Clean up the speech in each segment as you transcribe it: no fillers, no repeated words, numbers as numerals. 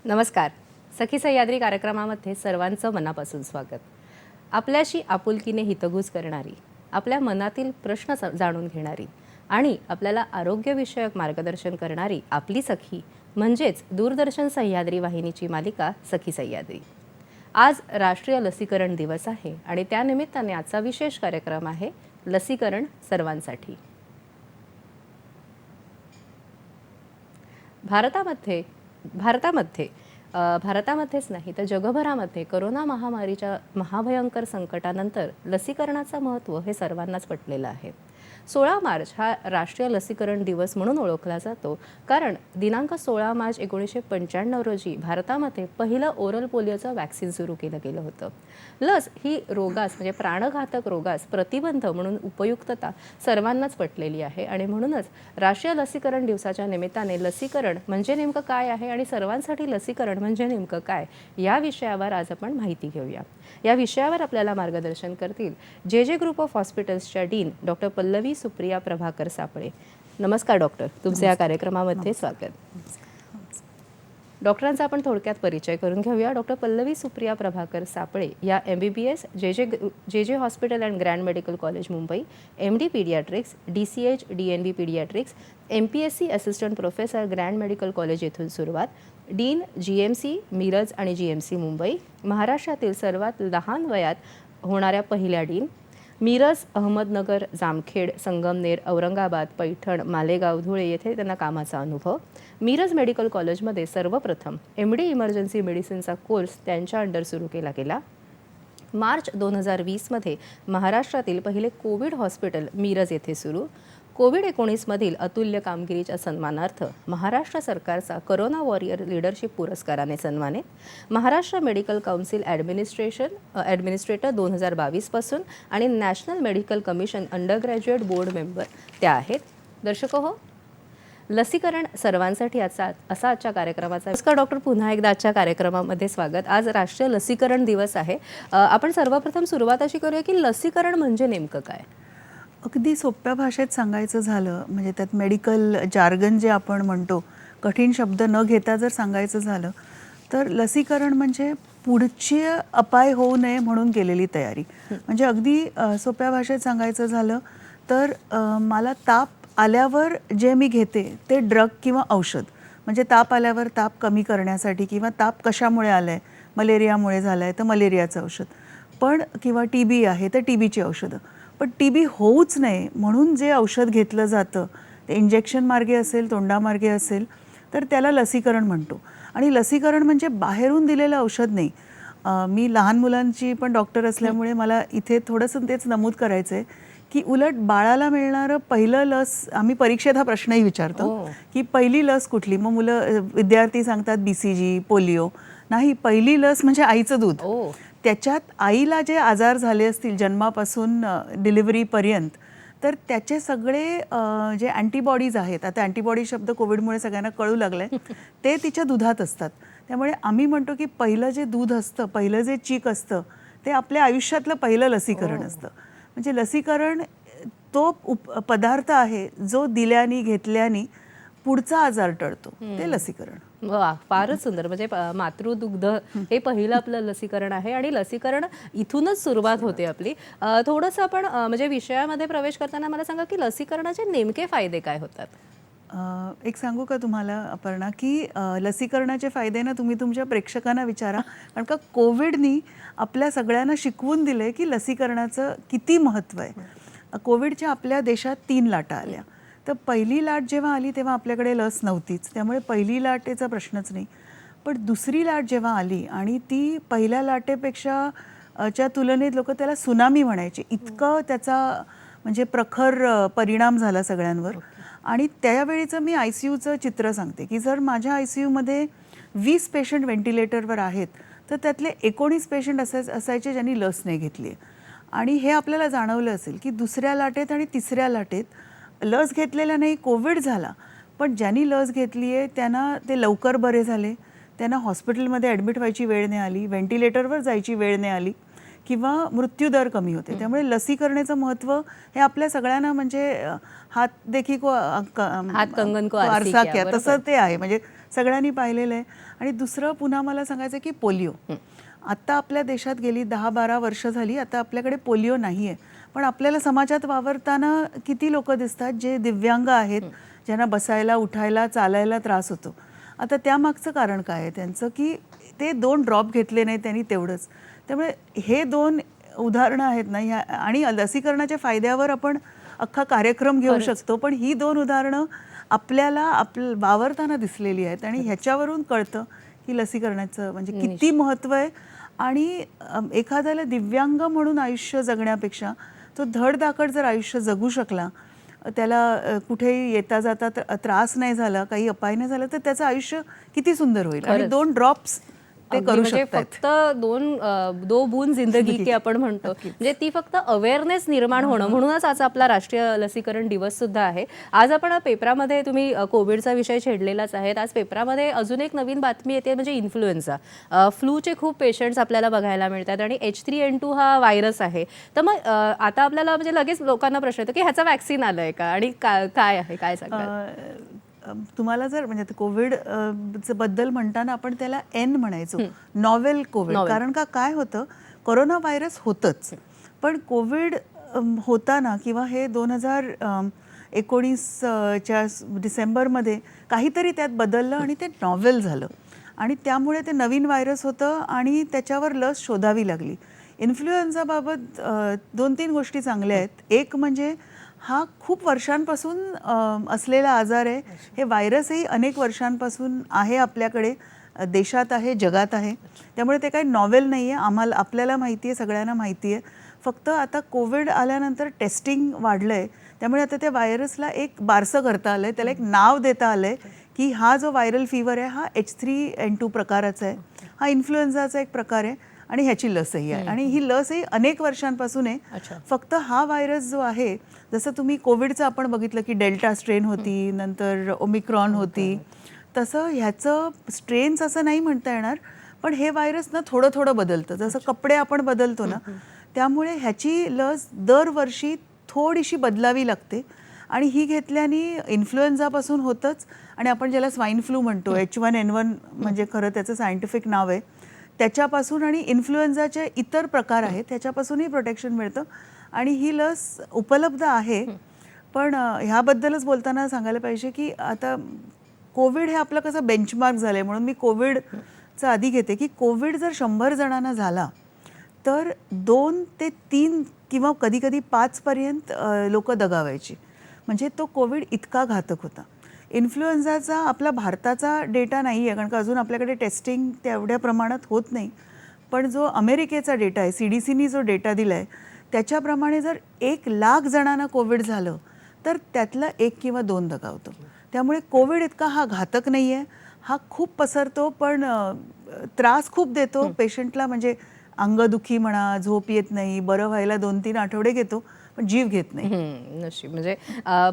नमस्कार. सखी सह्याद्री कार्यक्रमामध्ये सर्वांचं मनापासून स्वागत. आपल्याशी आपुलकीने हितगुज करणारी, आपल्या मनातील प्रश्न जाणून घेणारी आणि आपल्याला आरोग्यविषयक मार्गदर्शन करणारी आपली सखी म्हणजेच दूरदर्शन सह्याद्री वाहिनीची मालिका सखी सह्याद्री. आज राष्ट्रीय लसीकरण दिवस आहे आणि त्यानिमित्ताने आजचा विशेष कार्यक्रम आहे लसीकरण सर्वांसाठी. भारतामध्येच नाही तर जगभरामध्ये कोरोना महामारीच्या महाभयंकर संकटानंतर लसीकरणाचं महत्त्व हे सर्वांनाच पटलेलं आहे. 16 मार्च हा राष्ट्रीय लसीकरण दिवस म्हणून ओळखला जातो कारण दिनांक 16 मार्च 1995 रोजी भारतामध्ये पहिलं ओरल पोलिओचं वॅक्सिन सुरू केलं गेलं होतं. लस ही रोगास म्हणजे प्राणघातक रोगास प्रतिबंध म्हणून उपयुक्तता सर्वांनाच पटलेली आहे आणि म्हणूनच राष्ट्रीय लसीकरण दिवसाच्या निमित्ताने लसीकरण म्हणजे नेमकं काय आहे आणि सर्वांसाठी लसीकरण म्हणजे नेमकं काय या विषयावर आज आपण माहिती घेऊया. या विषयावर आपल्याला मार्गदर्शन करतील जे ग्रुप ऑफ हॉस्पिटल्सच्या डीन डॉक्टर पल्लवी सुप्रिया प्रभाकर सापळे. नमस्कार डॉक्टर, तुमचे या कार्यक्रमामध्ये स्वागत. डॉक्टरांचा आपण थोडक्यात परिचय करून घेऊया. डॉक्टर पल्लवी सुप्रिया प्रभाकर सापळे या MBBS जे hospital and grand medical college Mumbai, MD paediatrics, DCH DNB paediatrics, MPSC assistant professor grand medical college येथून सुरुवात, डीन GMC मिरज आणि GMC मुंबई, महाराष्ट्रातील सर्वात लहान वयात होणाऱ्या पहिल्या डीन, मिरज, अहमदनगर, जामखेड, संगमनेर, औरंगाबाद, पैठण, मालेगाव, धुळे येथे त्यांना कामाचा अनुभव. मिरज मेडिकल कॉलेजमध्ये सर्वप्रथम MD इमर्जन्सी मेडिसिनचा कोर्स त्यांच्या अंडर सुरू केला गेला. मार्च 2020मध्ये महाराष्ट्रातील पहिले कोविड हॉस्पिटल मिरज येथे सुरू. कोविड-19 मधील अतुल्य कामगिरीच्या सन्मानार्थ महाराष्ट्र सरकारचा करोना वॉरियर लीडरशिप पुरस्काराने सन्मानित. महाराष्ट्र मेडिकल काउन्सिल ॲडमिनिस्ट्रेटर 2022 पासून आणि National Medical Commission undergraduate board member त्या आहेत. दर्शक हो, लसीकरण सर्वांसाठी असा आजच्या कार्यक्रमाचा. नमस्कार डॉक्टर, पुन्हा एकदा आजच्या कार्यक्रमामध्ये स्वागत. आज राष्ट्रीय लसीकरण दिवस आहे. आपण सर्वप्रथम सुरुवात अशी करूया की लसीकरण म्हणजे नेमकं काय? अगदी सोप्या भाषेत सांगायचं झालं म्हणजे त्यात मेडिकल जार्गन जे आपण म्हणतो, कठीण शब्द न घेता जर सांगायचं झालं तर लसीकरण म्हणजे पुढची अपाय होऊ नये म्हणून केलेली तयारी. म्हणजे अगदी सोप्या भाषेत सांगायचं झालं तर मला ताप आल्यावर जे मी घेते ते ड्रग किंवा औषध, म्हणजे ताप आल्यावर ताप कमी करण्यासाठी किंवा ताप कशामुळे आला आहे, मलेरियामुळे झाला आहे तर मलेरियाचं औषध, पण किंवा TB आहे तर TBची औषधं. पण TB होऊच नये म्हणून जे औषध घेतलं जातं ते इंजेक्शन मार्गे असेल, तोंडामार्गे असेल तर त्याला लसीकरण म्हणतो. आणि लसीकरण म्हणजे बाहेरून दिलेलं औषध नाही. मी लहान मुलांची पण डॉक्टर असल्यामुळे मला इथे थोडंसं तेच नमूद करायचं आहे की उलट बाळाला मिळणारं पहिलं लस, आम्ही परीक्षेत हा प्रश्नही विचारतो की पहिली लस कुठली, मग मुलं विद्यार्थी सांगतात BCG, पोलिओ. नाही, पहिली लस म्हणजे आईचं दूध. त्याच्यात आईला जे आजार झाले असतील जन्मापासून डिलिव्हरीपर्यंत तर त्याचे सगळे जे अँटीबॉडीज आहेत, आता अँटीबॉडी शब्द कोविडमुळे सगळ्यांना कळू लागलाय, ते तिच्या दुधात असतात. त्यामुळे आम्ही म्हणतो की पहिलं जे दूध असतं, पहिलं जे चीक असतं ते आपल्या आयुष्यातलं पहिलं लसीकरण असतं. म्हणजे लसीकरण तो पदार्थ आहे जो दिल्याने घेतल्याने पुढचा आजार टळतो, ते लसीकरण. वा, फारच सुंदर. म्हणजे मातृदुग्ध हे पहिलं आपलं लसीकरण आहे आणि लसीकरण इथूनच सुरुवात होते आपली. थोडंसं आपण म्हणजे विषयामध्ये प्रवेश करताना मला सांगा की लसीकरणाचे नेमके फायदे काय होतात? एक सांगू का तुम्हाला अपर्णा की लसीकरणाचे फायदे ना तुम्ही तुमच्या प्रेक्षकांना विचारा, कारण का कोविडनी आपल्या सगळ्यांना शिकवून दिले की लसीकरणाचं किती महत्त्व आहे. कोविडच्या आपल्या देशात 3 लाटा आल्या. तर पहिली लाट जेव्हा आली तेव्हा आपल्याकडे लस नव्हतीच, त्यामुळे पहिली लाटेचा प्रश्नच नाही. पण दुसरी लाट जेव्हा आली आणि ती पहिल्या लाटेपेक्षा च्या तुलनेत लोक त्याला सुनामी म्हणायचे, इतकं त्याचा म्हणजे प्रखर परिणाम झाला सगळ्यांवर. आणि त्यावेळीचं मी ICUचं चित्र सांगते की जर माझ्या ICUमध्ये 20 पेशंट व्हेंटिलेटरवर आहेत तर त्यातले 19 पेशंट असायचे ज्यांनी लस नाही घेतली. आणि हे आपल्याला जाणवलं असेल की दुसऱ्या लाटेत आणि तिसऱ्या लाटेत लस घेतलेल्या नाही, कोविड झाला, पण ज्यांनी लस घेतली आहे त्यांना ते लवकर बरे झाले, त्यांना हॉस्पिटलमध्ये ॲडमिट व्हायची वेळ नाही आली, व्हेंटिलेटरवर जायची वेळ नाही आली किंवा मृत्यूदर कमी होते. त्यामुळे लसीकरणाचं महत्त्व हे आपल्या सगळ्यांना म्हणजे हात देखी को हात कंगन को आरसा क्या तसं ते आहे. म्हणजे सगळ्यांनी पाहिलेलं आहे. आणि दुसरं पुन्हा मला सांगायचं की पोलिओ. आत्ता आपल्या देशात गेली 10-12 वर्ष झाली, आता आपल्याकडे पोलिओ नाही आहे. पण आपल्याला समाजात वावरताना किती लोक दिसतात जे दिव्यांग आहेत, ज्यांना बसायला, उठायला, चालायला त्रास होतो. आता त्यामागचं कारण काय आहे त्यांचं, की ते 2 ड्रॉप घेतले नाही त्यांनी, तेवढंच. त्यामुळे हे 2 उदाहरणं आहेत ना ह्या. आणि लसीकरणाच्या फायद्यावर आपण अख्खा कार्यक्रम घेऊ शकतो, पण ही 2 उदाहरणं आपल्याला वावरताना दिसलेली आहेत. आणि ह्याच्यावरून कळतं की लसीकरणाचं म्हणजे किती महत्त्व आहे. आणि एखाद्याला दिव्यांग म्हणून आयुष्य जगण्यापेक्षा तो धडधाकट जर आयुष्य जगू शकला, त्याला कुठेही येता जाता त्रास नाही झाला, काही अपाय नाही झाला, तर त्याचं आयुष्य किती सुंदर होईल. आणि 2 ड्रॉप्स ते करू शकतात. फक्त दो बूंद जिंदगी की आपण म्हणतो, म्हणजे ती फक्त अवेअरनेस निर्माण होणं. म्हणूनच आज आपला राष्ट्रीय लसीकरण दिवस सुद्धा आहे. आज आपण पेपरामध्ये, तुम्ही कोविडचा विषय छेडलेलाच आहे, आज पेपरामध्ये अजून एक नवीन बातमी येते, म्हणजे इन्फ्लुएन्झा. फ्लूचे खूप पेशंट्स आपल्याला बघायला मिळतात आणि H3N2 हा व्हायरस आहे. तर मग आता आपल्याला म्हणजे लगेच लोकांना प्रश्न येतो की ह्याचं वॅक्सिन आलंय का आणि काय आहे, काय सांगाल? तुम्हाला जर म्हणजे कोविड बद्दल म्हणताना आपण त्याला N म्हणायचो, नॉवेल कोविड. कारण का काय होतं, कोरोना व्हायरस होतंच, पण कोविड होताना किंवा हे 2019च्या डिसेंबरमध्ये काहीतरी त्यात बदललं आणि ते नॉवेल झालं. आणि त्यामुळे ते नवीन व्हायरस होतं आणि त्याच्यावर लस शोधावी लागली. इन्फ्लुएन्झाबाबत 2-3 गोष्टी चांगल्या आहेत. एक म्हणजे हा खूप वर्षांपासून असलेला आजार आहे. हे व्हायरसही अनेक वर्षांपासून आहे आपल्याकडे, देशात आहे, जगात आहे. त्यामुळे ते काही नॉवेल नाही आहे. आपल्याला माहिती आहे, सगळ्यांना माहिती आहे. फक्त आता कोविड आल्यानंतर टेस्टिंग वाढलं आहे, त्यामुळे आता त्या व्हायरसला एक बारसं करता आलं आहे, त्याला एक नाव देता आलं आहे की हा जो व्हायरल फीवर आहे हा H3N2 प्रकाराचा आहे, हा इन्फ्लुएन्झाचा एक प्रकार आहे आणि ह्याची लसही आहे. आणि ही लसही अनेक वर्षांपासून आहे. फक्त हा व्हायरस जो आहे, जसं तुम्ही कोविडचं आपण बघितलं की डेल्टा स्ट्रेन होती, नंतर ओमिक्रॉन होती, तसं ह्याचं स्ट्रेन्स असं नाही म्हणता येणार, पण हे व्हायरस ना थोडं थोडं बदलतं, जसं कपडे आपण बदलतो ना. त्यामुळे ह्याची लस दरवर्षी थोडीशी बदलावी लागते. आणि ही घेतल्याने इन्फ्लुएन्झापासून होतंच, आणि आपण ज्याला स्वाईन फ्लू म्हणतो, H1N1 म्हणजे खरं त्याचं सायंटिफिक नाव आहे, त्याच्यापासून आणि इन्फ्लुएन्झाचे इतर प्रकार आहेत त्याच्यापासूनही प्रोटेक्शन मिळतं. आणि ही लस उपलब्ध आहे. पण ह्याबद्दलच बोलताना सांगायला पाहिजे की आता कोविड हे आपलं कसं बेंचमार्क झालं आहे, म्हणून मी कोविडचं आधी घेते की कोविड जर 100 जणांना झाला तर 2 ते 3 किंवा कधीकधी 5 पर्यंत लोक दगावायची. म्हणजे तो कोविड इतका घातक होता. इन्फ्लुएन्झाचा आपला भारताचा डेटा नाही आहे, कारण का अजून आपल्याकडे टेस्टिंग तेवढ्या प्रमाणात होत नाही. पण जो अमेरिकेचा डेटा आहे, CDCनी जो डेटा दिला आहे, त्याच्याप्रमाणे जर 1,00,000 जणांना कोविड झालं तर त्यातला 1 किंवा 2 दगावतो. त्यामुळे कोविड इतका हा घातक नाही आहे. हा खूप पसरतो, पण त्रास खूप देतो पेशंटला. म्हणजे अंगदुखी म्हणा, झोप येत नाही, बरं व्हायला 2-3 आठवडे घेतो, पण जीव घेत नाही. नशीब. म्हणजे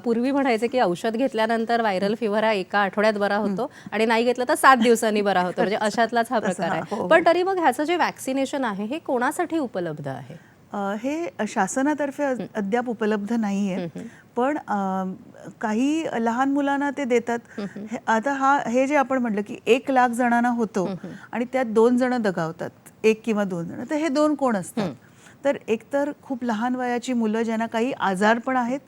पूर्वी म्हणायचे की औषध घेतल्यानंतर व्हायरल फिवर हा एका आठवड्यात बरा होतो आणि नाही घेतलं तर 7 दिवसांनी बरा होतो, म्हणजे अशातलाच हा प्रकार आहे. पण तरी मग ह्याचं जे वॅक्सिनेशन आहे हे कोणासाठी उपलब्ध आहे? हे शासनातर्फे अद्याप उपलब्ध नाही आहे, पण काही लहान मुलांना ते देतात. आता हे जे आपण म्हटलं की 1,00,000 जणांना होतो आणि त्यात 2 जण दगावतात, 1 किंवा 2 जण. तर हे 2 कोण असतात? तर एकतर खूप लहान वयाची मुलं ज्यांना काही आजार पण आहेत,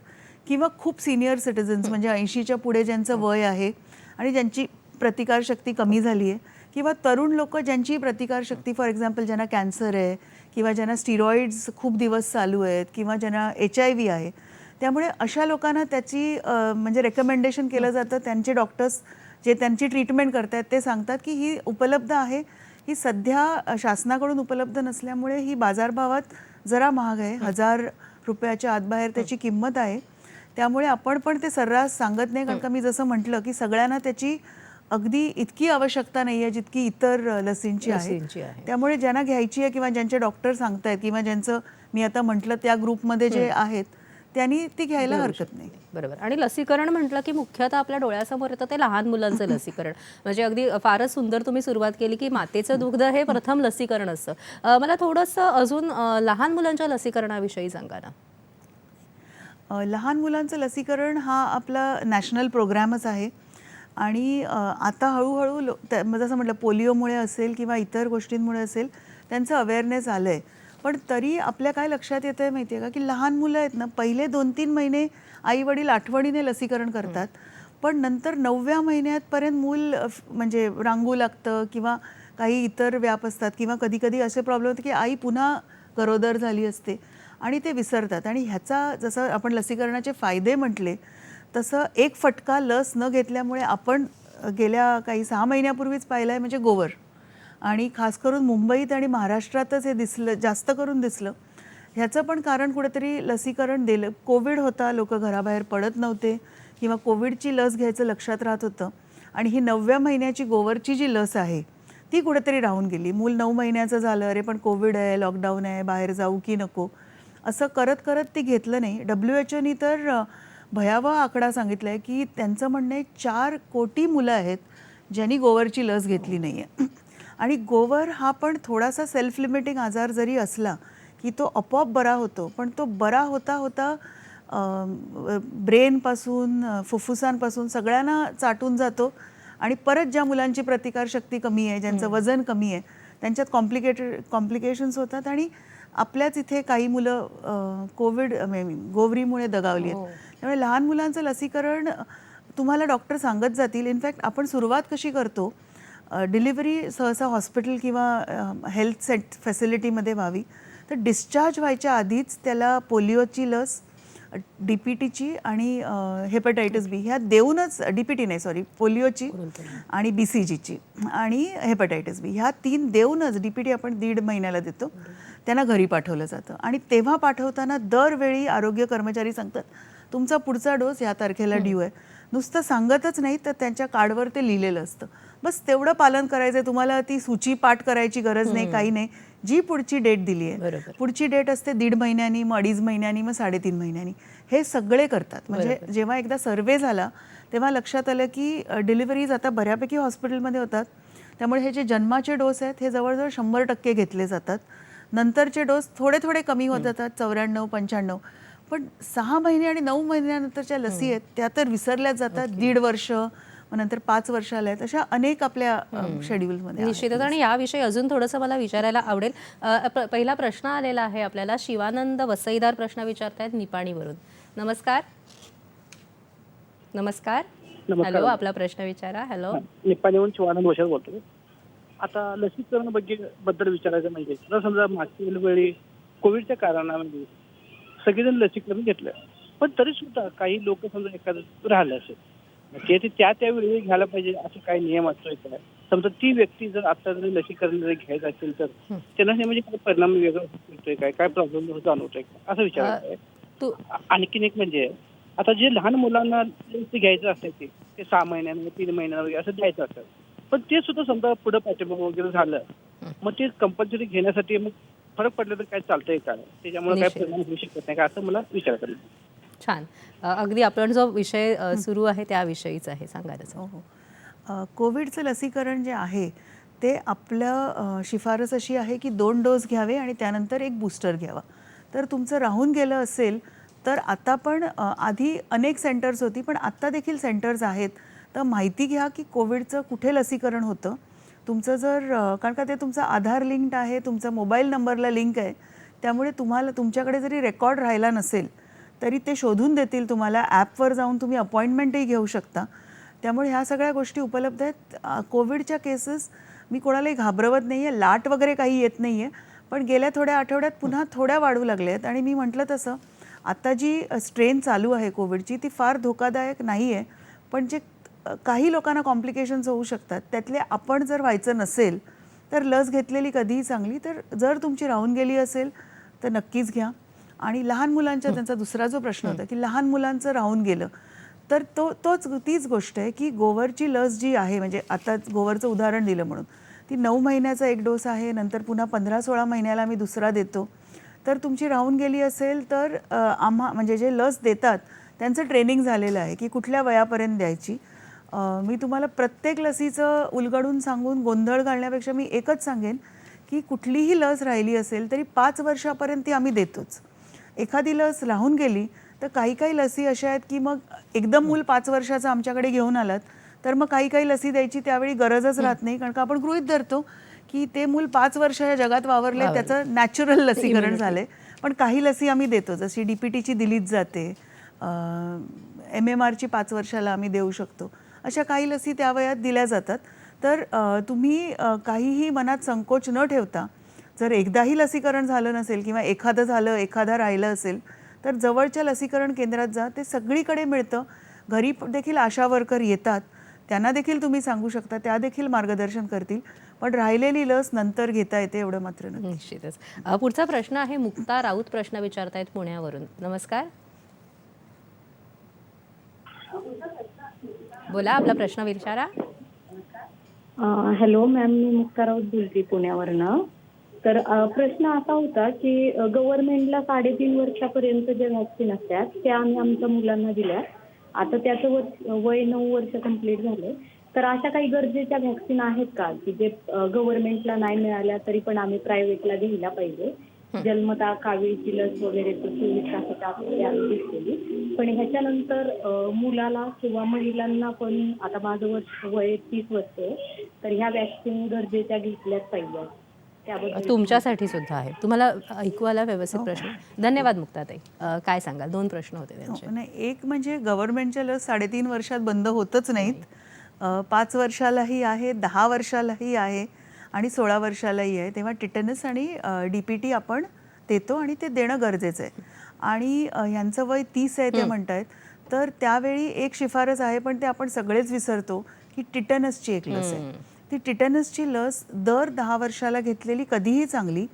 किंवा खूप सिनियर सिटिझन्स म्हणजे 80च्या पुढे ज्यांचं वय आहे आणि ज्यांची प्रतिकारशक्ती कमी झाली आहे, किंवा तरुण लोक ज्यांची प्रतिकारशक्ती, फॉर एक्झाम्पल ज्यांना कॅन्सर आहे, किंवा ज्यांना स्टिरॉइड्स खूप दिवस चालू आहेत, किंवा ज्यांना HIV आहे. त्यामुळे अशा लोकांना त्याची म्हणजे रेकमेंडेशन केलं जातं. त्यांचे डॉक्टर्स जे त्यांची ट्रीटमेंट करत आहेत ते सांगतात की ही उपलब्ध आहे. ही सध्या शासनाकडून उपलब्ध नसल्यामुळे ही बाजारभावात जरा महाग आहे. 1,000 रुपयाच्या आतबाहेर त्याची किंमत आहे. त्यामुळे आपण पण ते सर्रास सांगत नाही, कारण का मी जसं म्हटलं की सगळ्यांना त्याची अगदी इतकी आवश्यकता नाही आहे जितकी इतर लसींची आहे. त्यामुळे ज्यांना घ्यायची आहे किंवा ज्यांचे डॉक्टर सांगतायत किंवा ज्यांचं मी आता म्हटलं त्या ग्रुपमध्ये जे आहेत त्यांनी ती घ्यायला हरकत नाही. बरोबर. आणि लसीकरण म्हटलं की मुख्यतः आपल्या डोळ्यासमोर येतं ते लहान मुलांचं लसीकरण. म्हणजे अगदी फारच सुंदर तुम्ही सुरुवात केली की मातेचं दुग्ध हे प्रथम लसीकरण असतं. मला थोडंसं अजून लहान मुलांच्या लसीकरणाविषयी सांगा ना. लहान मुलांचं लसीकरण हा आपला नॅशनल प्रोग्रामच आहे. आणि आता हळूहळू जसं म्हटलं पोलिओमुळे असेल किंवा इतर गोष्टींमुळे असेल त्यांचं अवेअरनेस आलं आहे. पण तरी आपल्या काय लक्षात येतं आहे माहिती आहे का, की लहान मुलं आहेत ना, पहिले 2-3 महिने आईवडील आठवणीने लसीकरण करतात, पण नंतर 9व्या महिन्यापर्यंत मूल म्हणजे रांगू लागतं किंवा काही इतर व्याप असतात किंवा कधी कधी असे प्रॉब्लेम होते की आई पुन्हा गरोदर झाली असते आणि ते विसरतात. आणि ह्याचा जसं आपण लसीकरणाचे फायदे म्हटले तसं एक फटका लस न घेतल्यामुळे आपण गेल्या काही 6 महिन्यापूर्वीच पाहिलं आहे म्हणजे गोवर. आणि खास करून मुंबईत आणि महाराष्ट्रातच हे दिसलं, जास्त करून दिसलं. ह्याचं पण कारण कुठेतरी लसीकरण दिलं. कोविड होता, लोक घराबाहेर पडत नव्हते किंवा कोविडची लस घ्यायचं लक्षात राहत होतं. आणि ही 9व्या महिन्याची गोवरची जी लस आहे ती कुठेतरी राहून गेली. मूल 9 महिन्याचं झालं, अरे पण कोविड आहे, लॉकडाऊन आहे, बाहेर जाऊ की नको, असं करत करत ती घेतलं नाही. WHO तर भयावह आकडा सांगितला आहे की त्यांचं म्हणणं आहे 4 कोटी मुलं आहेत ज्यांनी गोवरची लस घेतली नाही आहे. आणि गोवर हा पण थोडासा सेल्फ लिमिटिंग आजार जरी असला की तो आपोआप बरा होतो, पण तो बरा होता होता ब्रेनपासून फुफ्फुसांपासून सगळ्यांना चाटून जातो. आणि परत ज्या मुलांची प्रतिकारशक्ती कमी आहे, ज्यांचं वजन कमी आहे, त्यांच्यात कॉम्प्लिकेशन्स होतात. आणि आपल्याच इथे काही मुलं कोविड गोवरीमुळे दगावली आहेत. त्यामुळे लहान मुलांचं लसीकरण तुम्हाला डॉक्टर सांगत जातील. इनफॅक्ट आपण सुरुवात कशी करतो, डिलिव्हरी सहसा हॉस्पिटल किंवा हेल्थ फॅसिलिटीमध्ये व्हावी, तर डिस्चार्ज व्हायच्या आधीच त्याला पोलिओची लस, DPTची आणि हेपटायटिस बी ह्या देऊनच, DPT नाही सॉरी, पोलिओची आणि BCGची आणि हेपटायटिस बी ह्या 3 देऊनच, DPT आपण 1.5 महिन्याला देतो, त्यांना घरी पाठवलं जातं. आणि तेव्हा पाठवताना दरवेळी आरोग्य कर्मचारी सांगतात तुमचा पुढचा डोस ह्या तारखेला ड्यू आहे. नुसतं सांगतच नाही तर त्यांच्या कार्डवर ते लिहिलेलं असतं. बस तेवढं पालन करायचं आहे. तुम्हाला ती सूची पाठ करायची गरज नाही, काही नाही. जी पुढची डेट दिली आहे, पुढची डेट असते 1.5 महिन्यांनी, मग 2.5 महिन्यांनी, मग 3.5 महिन्यांनी, हे सगळे करतात. म्हणजे जेव्हा एकदा सर्वे झाला तेव्हा लक्षात आलं की डिलिव्हरीज आता बऱ्यापैकी हॉस्पिटलमध्ये होतात. त्यामुळे हे जे जन्माचे डोस आहेत हे जवळजवळ 100% घेतले जातात. नंतरचे डोस थोडे थोडे कमी होत जातात, 94-95. पण 6 महिने आणि 9 महिन्यानंतरच्या लसी आहेत त्या तर विसरल्याच जातात. 1.5 वर्ष, नंतर 5 वर्षाला आहेत, अशा अनेक आपल्या शेड्यूलमध्ये निश्चितच. आणि याविषयी अजून थोडंसं मला विचारायला आवडेल. पहिला प्रश्न आलेला आहे आपल्याला, शिवानंद वसईदार प्रश्न विचारतायत निपाणीवरून. नमस्कार. नमस्कार. हॅलो, आपला प्रश्न विचारा. हॅलो, निपाणीहून शिवानंद वैशाल बोलतो. आता लसीकरण बद्दल विचारायचं म्हणजे, जर समजा मागच्या वेळी कोविडच्या कारणामध्ये सगळेजण लसीकरण घेतलं, पण तरी सुद्धा काही लोक समजा एखादं राहिलं असेल, ते त्यावेळी घ्यायला पाहिजे असं काही नियम असतोय का? समजा ती व्यक्ती जर आता जरी लसीकरण जरी घ्यायचं असेल तर त्यांना म्हणजे काय परिणाम वेगळा होतोय, काय प्रॉब्लेम जाणवतोय का, असं विचारायचं आहे. आणखीन एक म्हणजे, आता जे लहान मुलांना लस घ्यायचं असतं ते 6 महिन्यांना 3 महिन्यांना वगैरे असं द्यायचं असतं, पण ते सुद्धा समजा पुढे पाठिंबा वगैरे झालं, मग ते कंपल्सरी घेण्यासाठी मग फरक पडलं तर काय चालतंय का, त्याच्यामुळे काय परिणाम होऊ शकत नाही का, असं मला विचार करायचं. छान. अगदी आपण जो विषय सुरू आहे त्याविषयीच आहे, सांगायचं. हो. कोविडचं लसीकरण जे आहे ते आपलं शिफारस अशी आहे की 2 डोस घ्यावे आणि त्यानंतर एक बूस्टर घ्यावा. तर तुमचं राहून गेलं असेल तर आता पण आधी अनेक सेंटर्स होती, पण आत्ता देखील सेंटर्स आहेत. तर माहिती घ्या की कोविडचं कुठे लसीकरण होतं. तुमचं जर कारण का ते तुमचं आधार लिंक्ड आहे, तुमचा मोबाईल नंबरला लिंक आहे, त्यामुळे तुम्हाला तुमच्याकडे जरी रेकॉर्ड राहिला नसेल तरी ते शोधून देतील तुम्हाला. ॲपवर जाऊन तुम्ही अपॉइंटमेंटही घेऊ शकता. त्यामुळे ह्या सगळ्या गोष्टी उपलब्ध आहेत. कोविडच्या केसेस मी कोणालाही घाबरवत नाही आहे, लाट वगैरे काही येत नाही आहे, पण गेल्या थोड्या आठवड्यात पुन्हा थोड्या वाढू लागल्या आहेत. आणि मी म्हटलं तसं आता जी स्ट्रेन चालू आहे कोविडची ती फार धोकादायक नाही आहे, पण जे काही लोकांना कॉम्प्लिकेशन्स होऊ शकतात त्यातले आपण जर व्हायचं नसेल तर लस घेतलेली कधीही चांगली. तर जर तुमची राहून गेली असेल तर नक्कीच घ्या. आणि लहान मुलांच्या, त्यांचा दुसरा जो प्रश्न होता की लहान मुलांचं राहून गेलं, तर तीच गोष्ट आहे की गोवरची लस जी आहे, म्हणजे आता गोवरचं उदाहरण दिलं म्हणून, ती 9 महिन्याचा एक डोस आहे, नंतर पुन्हा 15-16 महिन्याला मी दुसरा देतो. तर तुमची राहून गेली असेल तर म्हणजे जे लस देतात त्यांचं ट्रेनिंग झालेलं आहे की कुठल्या वयापर्यंत द्यायची. मी तुम्हाला प्रत्येक लसीचं उलगडून सांगून गोंधळ घालण्यापेक्षा मी एकच सांगेन की कुठलीही लस राहिली असेल तरी 5 वर्षापर्यंत ती आम्ही देतोच. एखादी लस राहून गेली तर काही लसी अशा आहेत की मग एकदम मूल 5 वर्षाचं आमच्याकडे घेऊन आलात तर मग काही काही लसी द्यायची त्यावेळी गरजच राहत नाही, कारण का आपण गृहीत धरतो की ते मूल 5 वर्ष या जगात वावरले, त्याचं नॅचरल लसीकरण झाले. पण काही लसी आम्ही देतो, जशी DPTची दिलीच जाते, MMRची 5 वर्षाला आम्ही देऊ शकतो, अशा काही लसी त्या वयात दिल्या जातात. तर तुम्ही काहीही मनात संकोच न ठेवता, जर एकदाही लसीकरण झालं नसेल किंवा एखादं झालं एखादा राहिलं असेल तर जवळच्या लसीकरण केंद्रात जा, ते सगळीकडे मिळतं. घरी देखील आशा वर्कर येतात, त्यांना देखील तुम्ही सांगू शकता, त्या देखील मार्गदर्शन करतील. पण राहिलेली लस नंतर घेता येते, एवढं मात्र नक्की. निश्चितच. पुढचा प्रश्न आहे, मुक्ता राऊत प्रश्न विचारतायत पुण्यावरून. नमस्कार, बोला, आपला प्रश्न विचारा. हॅलो मॅम, मी मुक्ता राऊत बोलते पुण्यावरनं. तर प्रश्न असा होता की गव्हर्नमेंटला 3.5 वर्षापर्यंत जे व्हॅक्सिन असतात त्या आम्ही आमच्या मुलांना दिल्या. आता त्याचं वय 9 वर्ष कंप्लीट झाले. तर अशा काही गरजेच्या व्हॅक्सिन आहेत का की जे गव्हर्नमेंटला नाही मिळाल्या तरी पण आम्ही प्रायव्हेटला घ्यायला पाहिजे? जन्मता कावीळची लस वगैरे 24 तासाच्या आत घेतलेली. पण ह्याच्यानंतर मुलाला किंवा महिलांना पण, आता माझं वय 30 वर्ष आहे, तर ह्या व्हॅक्सिन गरजेच्या घेतल्याच पाहिजे. त्याबद्दल तुमच्यासाठी सुद्धा आहे. तुम्हाला ऐकू आला व्यवस्थित प्रश्न? धन्यवाद मुक्ताताई. काय सांगाल? 2 प्रश्न होते त्यांचे. नाही, एक म्हणजे गव्हर्नमेंटच्या लस 3.5 वर्षात बंद होतच नाहीत. 5 वर्षालाही आहे, 10 वर्षालाही आहे आणि 16 वर्षालाही आहे. तेव्हा टिटनस आणि DPT आपण देतो आणि ते देणं गरजेचं आहे. आणि यांचं वय 30 आहे ते म्हणतायत, तर त्यावेळी एक शिफारस आहे, पण ते आपण सगळेच विसरतो, की टिटनसची एक लस आहे. ती टिटनसची लस दर 10 वर्षाला घेतलेली कधीही चांगली.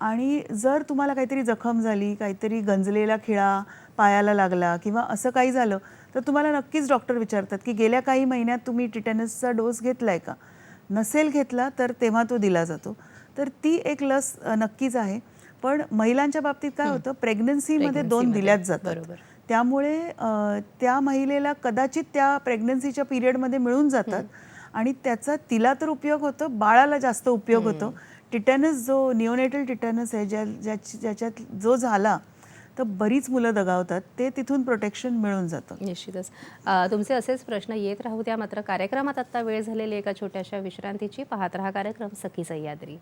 आणि जर तुम्हाला काहीतरी जखम झाली, काहीतरी गंजलेला खिळा पायाला लागला किंवा असं काही झालं, तर तुम्हाला नक्कीच डॉक्टर विचारतात की गेल्या काही महिन्यात तुम्ही टिटॅनसचा डोस घेतला आहे का? नसेल घेतला तर तेव्हा तो दिला जातो. तर ती एक लस नक्कीच आहे. पण महिलांच्या बाबतीत काय होतं, प्रेग्नन्सीमध्ये 2 दिल्याच जातात. त्यामुळे त्या महिलेला कदाचित त्या प्रेग्नन्सीच्या पिरियडमध्ये मिळून जातात आणि त्याचा तिला तर उपयोग होतो, बाळाला जास्त उपयोग होतो. टिटॅनस जो निओनेटल टिटॅनस आहे, ज्याच्यात जो झाला तर बरीच मुलं दगावतात, ते तिथून प्रोटेक्शन मिळून जातं. निश्चितच. तुमचे असेच प्रश्न येत राहू द्या. मात्र कार्यक्रमात आता वेळ झालेली एका छोट्याशा विश्रांतीची. पाहत रहा कार्यक्रम सखी सह्याद्री.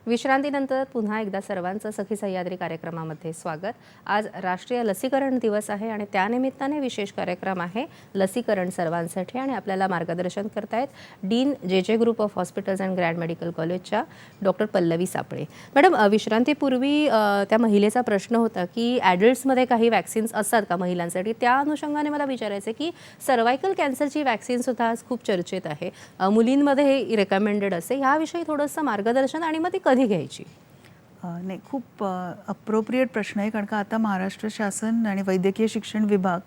विश्रांतीनंतर पुन्हा एकदा सर्वांचं सखी सह्याद्री कार्यक्रमामध्ये स्वागत. आज राष्ट्रीय लसीकरण दिवस आहे आणि त्यानिमित्ताने विशेष कार्यक्रम आहे लसीकरण सर्वांसाठी. आणि आपल्याला मार्गदर्शन करतायत dean JJ group of hospitals and grand medical कॉलेजच्या डॉक्टर पल्लवी सापळे. मॅडम, विश्रांतीपूर्वी त्या महिलेचा प्रश्न होता की ॲडल्ट्समध्ये काही वॅक्सिन्स असतात का महिलांसाठी? त्या अनुषंगाने मला विचारायचं आहे की सर्वायकल कॅन्सरची वॅक्सिनसुद्धा आज खूप चर्चेत आहे, मुलींमध्ये हे रेकमेंडेड असते. ह्याविषयी थोडंसं मार्गदर्शन आणि मग ती कधी घ्यायची? नाही, खूप अप्रोप्रिएट प्रश्न आहे, कारण का आता महाराष्ट्र शासन आणि वैद्यकीय शिक्षण विभाग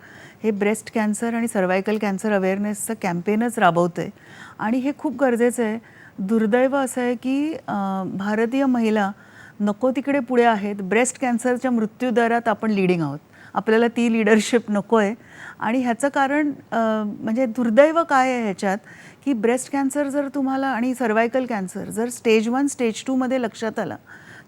हे ब्रेस्ट कॅन्सर आणि सर्वायकल कॅन्सर अवेअरनेसचं कॅम्पेनच राबवतं आहे आणि हे खूप गरजेचं आहे. दुर्दैव असं आहे की भारतीय महिला नको तिकडे पुढे आहेत. ब्रेस्ट कॅन्सरच्या मृत्यूदरात आपण लीडिंग आहोत. आपल्याला ती लीडरशिप नको आहे आणि ह्याचं कारण म्हणजे दुर्दैव काय आहे ह्याच्यात, की ब्रेस्ट कॅन्सर जर तुम्हाला आणि सर्वायकल कॅन्सर जर स्टेज 1 स्टेज 2 मध्ये लक्षात आला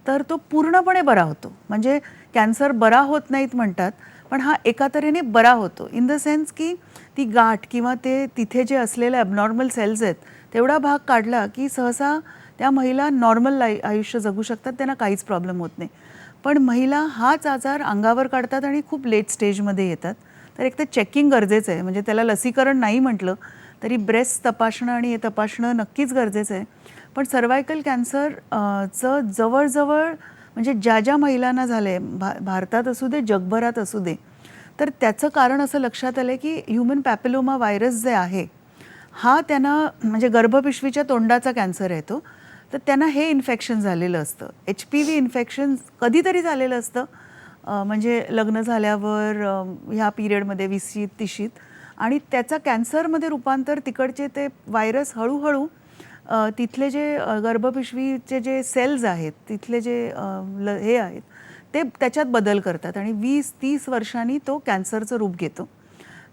तर तो पूर्णपणे बरा होतो. म्हणजे कॅन्सर बरा होत नाहीत म्हणतात, पण हा एका तऱ्हेने बरा होतो इन द सेन्स की ती गाठ किंवा ते तिथे जे असलेले ॲबनॉर्मल सेल्स आहेत तेवढा भाग काढला की सहसा त्या महिला नॉर्मल आयुष्य जगू शकतात, त्यांना काहीच प्रॉब्लेम होत नाही. पण महिला हाच आजार अंगावर काढतात आणि खूप लेट स्टेजमध्ये येतात. तर एक तर चेकिंग गरजेचं आहे, म्हणजे त्याला लसीकरण नाही म्हटलं तरी ब्रेस्ट तपासणं आणि हे तपासणं नक्कीच गरजेचं आहे. पण सर्वायकल कॅन्सरचं जवळजवळ म्हणजे ज्या ज्या महिलांना झालं आहे, भारतात असू दे जगभरात असू दे, तर त्याचं कारण असं लक्षात आलं आहे की ह्युमन पॅपिलोमा व्हायरस जे आहे हा त्यांना म्हणजे गर्भपिशवीच्या तोंडाचा कॅन्सर आहे तो, तर त्यांना हे इन्फेक्शन झालेलं असतं. HPV इन्फेक्शन कधीतरी झालेलं असतं, म्हणजे लग्न झाल्यावर ह्या पिरियडमध्ये 20शीत 30शीत, आणि त्याचा कॅन्सरमध्ये रूपांतर तिकडचे ते व्हायरस हळूहळू तिथले जे गर्भपिशवीचे जे सेल्स आहेत तिथले जे हे आहेत ते त्याच्यात बदल करतात आणि 20-30 वर्षांनी तो कॅन्सरचं रूप घेतो.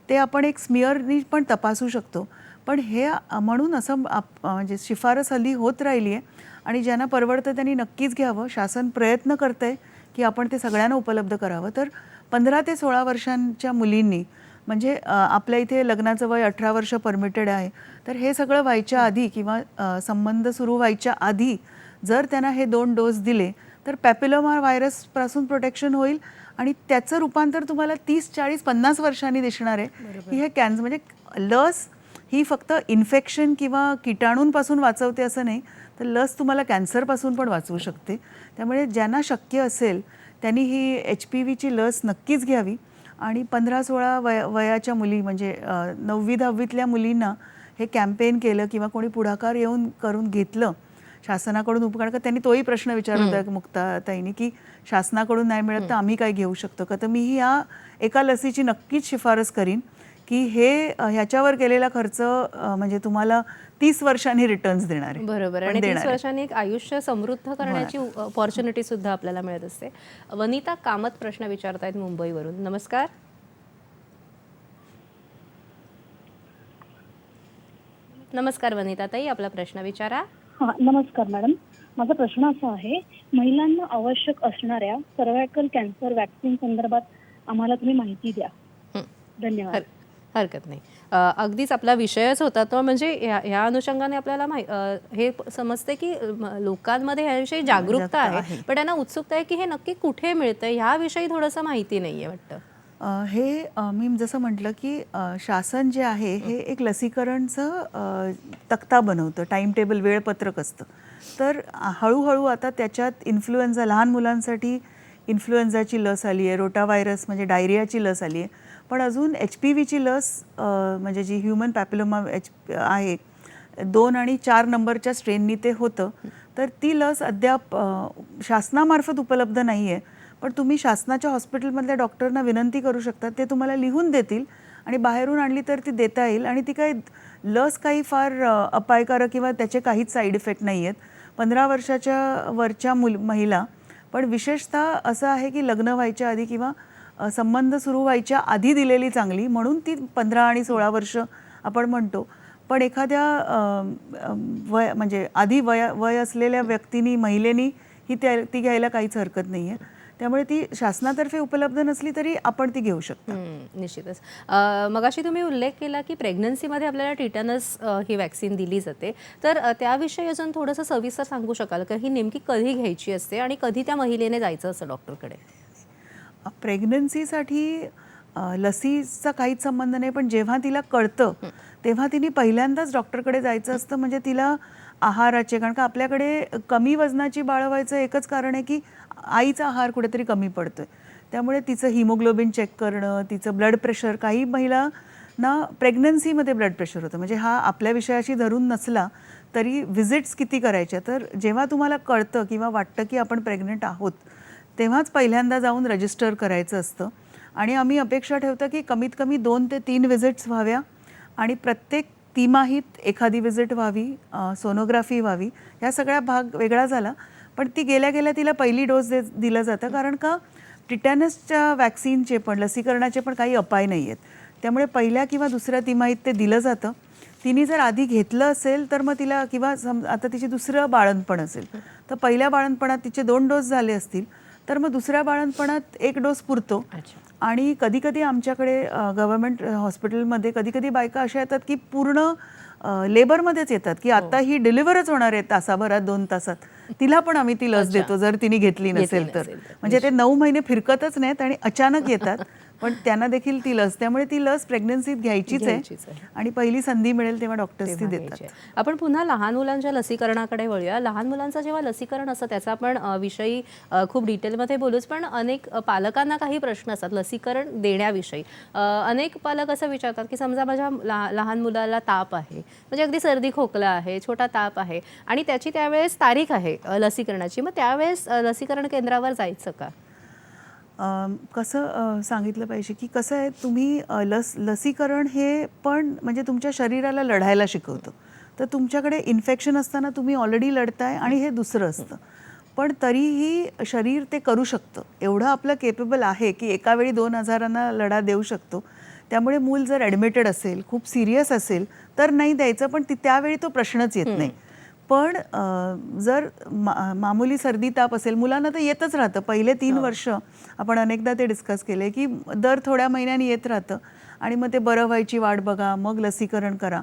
ते आपण एक स्मिअरनी पण तपासू शकतो. पण हे म्हणून असं म्हणजे शिफारस हल्ली होत राहिली आहे आणि ज्यांना परवडतं त्यांनी नक्कीच घ्यावं. शासन प्रयत्न करतं आहे की आपण ते सगळ्यांना उपलब्ध करावं. तर 15 ते 16 वर्षांच्या मुलींनी म्हणजे आपल्या इथे लग्नाचं वय 18 वर्ष परमिटेड आहे, तर हे सगळं व्हायच्या आधी किंवा संबंध सुरू व्हायच्या आधी जर त्यांना हे 2 डोस दिले तर पॅपिलोमा व्हायरसपासून प्रोटेक्शन होईल आणि त्याचं रूपांतर तुम्हाला 30, 40, 50 वर्षांनी दिसणार आहे की हे कॅन्सर म्हणजे लस ही फक्त इन्फेक्शन किंवा किटाणूंपासून वाचवते असं नाही, तर लस तुम्हाला कॅन्सरपासून पण वाचवू शकते. त्यामुळे ज्यांना शक्य असेल त्यांनी ही HPVची लस नक्कीच घ्यावी आणि 15-16 वयाच्या मुली म्हणजे 9वी-10वीतल्या मुलींना हे कॅम्पेन केलं किंवा कोणी पुढाकार येऊन करून घेतलं शासनाकडून उपकार का त्यांनी तोही प्रश्न विचारला होता मुक्ताताईंनी की शासनाकडून नाही मिळत तर आम्ही काय घेऊ शकतो का, तर मीही या एका लसीची नक्कीच शिफारस करीन की ह्याच्यावर केलेला खर्च म्हणजे तुम्हाला 30 वर्षांनी रिटर्न्स देणार आहे. बरोबर. आणि 30 वर्षांनी एक आयुष्य समृद्ध करण्याची अपॉर्च्युनिटी सुद्धा आपल्याला मिळत असते. वनिता कामत प्रश्न विचारतायत मुंबईवरून. नमस्कार. नमस्कार वनिता ताई, आपला प्रश्न विचारा. हा, नमस्कार मॅडम. माझा प्रश्न असा आहे, महिलांना आवश्यक असणाऱ्या सर्व्हायकल कॅन्सर वॅक्सिन संदर्भात आम्हाला तुम्ही माहिती द्या. धन्यवाद. हरकत नाही. अगदीच आपला विषयच होता तो, म्हणजे ह्या अनुषंगाने आपल्याला हे समजते की लोकांमध्ये ह्याविषयी जागरूकता आहे, पण त्यांना उत्सुकता आहे की हे नक्की कुठे मिळतं ह्याविषयी थोडंसं माहिती नाही आहे वाटतं. हे मी जसं म्हटलं की शासन जे आहे हे एक लसीकरणचं तक्ता बनवतं, टाईम टेबल वेळपत्रक असतं. तर हळूहळू आता त्याच्यात इन्फ्लुएन्झा लहान मुलांसाठी इन्फ्लुएन्झाची लस आली आहे, रोटा व्हायरस म्हणजे डायरियाची लस आली आहे, पण अजून HPVची लस म्हणजे जी ह्युमन पॅपिलोमा आहे 2 आणि 4 नंबरच्या स्ट्रेननी ते होतं, तर ती लस अद्याप शासनामार्फत उपलब्ध नाही आहे. पण तुम्ही शासनाच्या हॉस्पिटलमधल्या डॉक्टरना विनंती करू शकता, ते तुम्हाला लिहून देतील आणि बाहेरून आणली तर ती देता येईल. आणि ती काही लस काही फार अपायकारक किंवा त्याचे काहीच साईड इफेक्ट नाही आहेत. 15 वर्षाच्या वरच्या महिला, पण विशेषतः असं आहे की लग्न व्हायच्या आधी किंवा संबंध सुरू व्हायच्या आधी दिलेली चांगली, म्हणून ती 15 आणि 16 वर्ष आपण म्हणतो. पण एखाद्या म्हणजे आधी वय असलेल्या व्यक्तींनी महिलेनी ती घ्यायला काहीच हरकत नाही आहे. त्यामुळे ती शासनातर्फे उपलब्ध नसली तरी आपण ती घेऊ शकतो. निश्चितच. मगाशी तुम्ही उल्लेख केला की प्रेग्नन्सीमध्ये आपल्याला टिटॅनस ही वॅक्सिन दिली जाते, तर त्याविषयी अजून थोडंसं सविस्तर सांगू शकाल का, ही नेमकी कधी घ्यायची असते आणि कधी त्या महिलेने जायचं असं डॉक्टरकडे? प्रेग्नन्सीसाठी लसीचा काहीच संबंध नाही, पण जेव्हा तिला कळतं तेव्हा तिने पहिल्यांदाच डॉक्टरकडे जायचं असतं. म्हणजे तिला आहाराचे, कारण का आपल्याकडे कमी वजनाची बाळं व्हायचं एकच कारण आहे की आईचा आहार कुठेतरी कमी पडतोय. त्यामुळे तिचं हिमोग्लोबिन चेक करणं, तिचं ब्लड प्रेशर, काही महिलांना प्रेग्नन्सीमध्ये ब्लड प्रेशर होतं, म्हणजे हा आपल्या विषयाशी धरून नसला तरी व्हिजिट्स किती करायच्या. तर जेव्हा तुम्हाला कळतं किंवा वाटतं की आपण प्रेग्नंट आहोत तेव्हाच पहिल्यांदा जाऊन रजिस्टर करायचं असतं. आणि आम्ही अपेक्षा ठेवतो की कमीत कमी 2 ते 3 व्हिजिट्स व्हाव्या आणि प्रत्येक तिमाहीत एखादी व्हिजिट व्हावी, सोनोग्राफी व्हावी. ह्या सगळ्या भाग वेगळा झाला, पण ती गेल्या गेल्या तिला पहिली डोस दिलं जातं, कारण का टिटॅनसच्या वॅक्सिनचे पण लसीकरणाचे पण काही अपाय नाही आहेत. त्यामुळे पहिल्या किंवा दुसऱ्या तिमाहीत ते दिलं जातं. तिने जर आधी घेतलं असेल तर मग तिला, किंवा आता तिचे दुसरं बाळंतपण असेल तर पहिल्या बाळंतपणात तिचे 2 डोस झाले असतील तर मग दुसऱ्या बाळंतपणात 1 डोस पुरतो. आणि कधी कधी आमच्याकडे गव्हर्नमेंट हॉस्पिटलमध्ये कधी कधी बायका अशा येतात की पूर्ण लेबरमध्येच येतात की आता ही डिलिव्हरच होणार आहे तासाभरात 2 तासात, तिला पण आम्ही ती लस देतो जर तिने घेतली नसेल तर. म्हणजे ते 9 महिने फिरकतच नाहीत आणि अचानक येतात, पण त्यांना देखील ती लस, त्यामुळे ती लस प्रेग्नन्सीत घ्यायचीच आहे आणि पहिली संधी मिळेल तेव्हा डॉक्टर्स ती देतात. आपण पुन्हा लहान मुलांच्या लसीकरणाकडे वळूया. लहान मुलांचं जेव्हा लसीकरण असतं त्याचा आपण विषयी खूप डिटेलमध्ये बोलूच, पण अनेक पालकांना काही प्रश्न असतात लसीकरण देण्याविषयी. अनेक पालक असं विचारतात की समजा माझ्या लहान मुलाला ताप आहे, म्हणजे अगदी सर्दी खोकला आहे, छोटा ताप आहे आणि त्याची त्यावेळेस तारीख आहे लसीकरणाची, मग त्यावेळेस लसीकरण केंद्रावर जायचं का? कसं सांगितलं पाहिजे की कसं आहे, तुम्ही लसीकरण हे पण म्हणजे तुमच्या शरीराला लढायला शिकवतं. तर तुमच्याकडे इन्फेक्शन असताना तुम्ही ऑलरेडी लढताय आणि हे दुसरं असतं, पण तरीही शरीर ते करू शकतं. एवढं आपलं केपेबल आहे की एका वेळी 2000 लढा देऊ शकतो. त्यामुळे मूल जर ॲडमिटेड असेल, खूप सिरियस असेल तर नाही द्यायचं, पण त्यावेळी तो प्रश्नच येत नाही. पण जर मामूली सर्दी ताप असेल, मुलांना तर येतच राहतं. पहिले 3 वर्ष आपण अनेकदा ते डिस्कस केले की दर थोड्या महिन्यांनी येत राहतं आणि मग ते बरं व्हायची वाट बघा, मग लसीकरण करा,